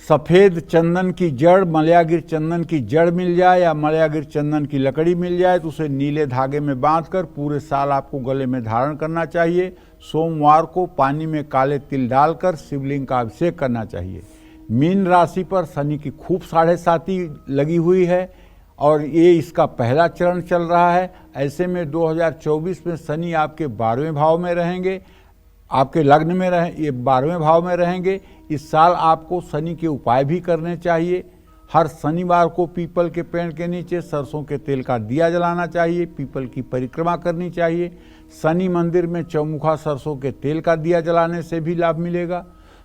सफ़ेद चंदन की जड़, मलयागिर चंदन की जड़ मिल जाए या मलयागिर चंदन की लकड़ी मिल जाए तो उसे नीले धागे में बांधकर पूरे साल आपको गले में धारण करना चाहिए। सोमवार को पानी में काले तिल डालकर शिवलिंग का अभिषेक करना चाहिए। मीन राशि पर शनि की खूब 7.5 लगी हुई है और ये इसका पहला चरण चल रहा है। ऐसे में 2024 में शनि आपके 12वें भाव में रहेंगे, आपके लग्न में ये 12वें भाव में रहेंगे। इस साल आपको शनि के उपाय भी करने चाहिए। हर शनिवार को पीपल के पेड़ के नीचे सरसों के तेल का दिया जलाना चाहिए। पीपल की परिक्रमा करनी चाहिए। शनि मंदिर में चौमुखा सरसों के तेल का दिया जलाने से भी लाभ मिलेगा।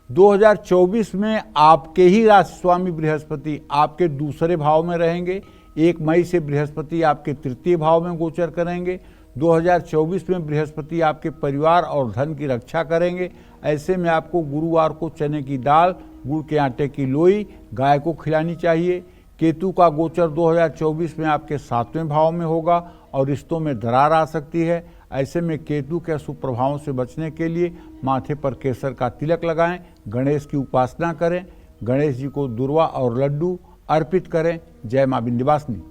2024 में आपके ही राशि स्वामी बृहस्पति आपके दूसरे भाव में रहेंगे। 1 मई से बृहस्पति आपके तृतीय भाव में गोचर करेंगे। 2024 में बृहस्पति आपके परिवार और धन की रक्षा करेंगे। ऐसे में आपको गुरुवार को चने की दाल, गुड़ के आटे की लोई गाय को खिलानी चाहिए। केतु का गोचर 2024 में आपके 7वें भाव में होगा और रिश्तों में दरार आ सकती है। ऐसे में केतु के अशुभ प्रभावों से बचने के लिए माथे पर केसर का तिलक लगाएं, गणेश की उपासना करें, गणेश जी को दुर्वा और लड्डू अर्पित करें। जय मां विंध्यवासिनी।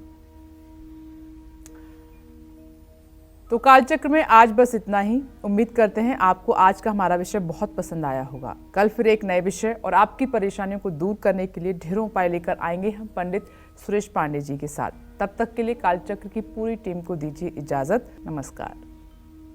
तो कालचक्र में आज बस इतना ही। उम्मीद करते हैं आपको आज का हमारा विषय बहुत पसंद आया होगा। कल फिर एक नए विषय और आपकी परेशानियों को दूर करने के लिए ढेरों उपाय लेकर आएंगे हम पंडित सुरेश पांडे जी के साथ। तब तक के लिए कालचक्र की पूरी टीम को दीजिए इजाजत। नमस्कार।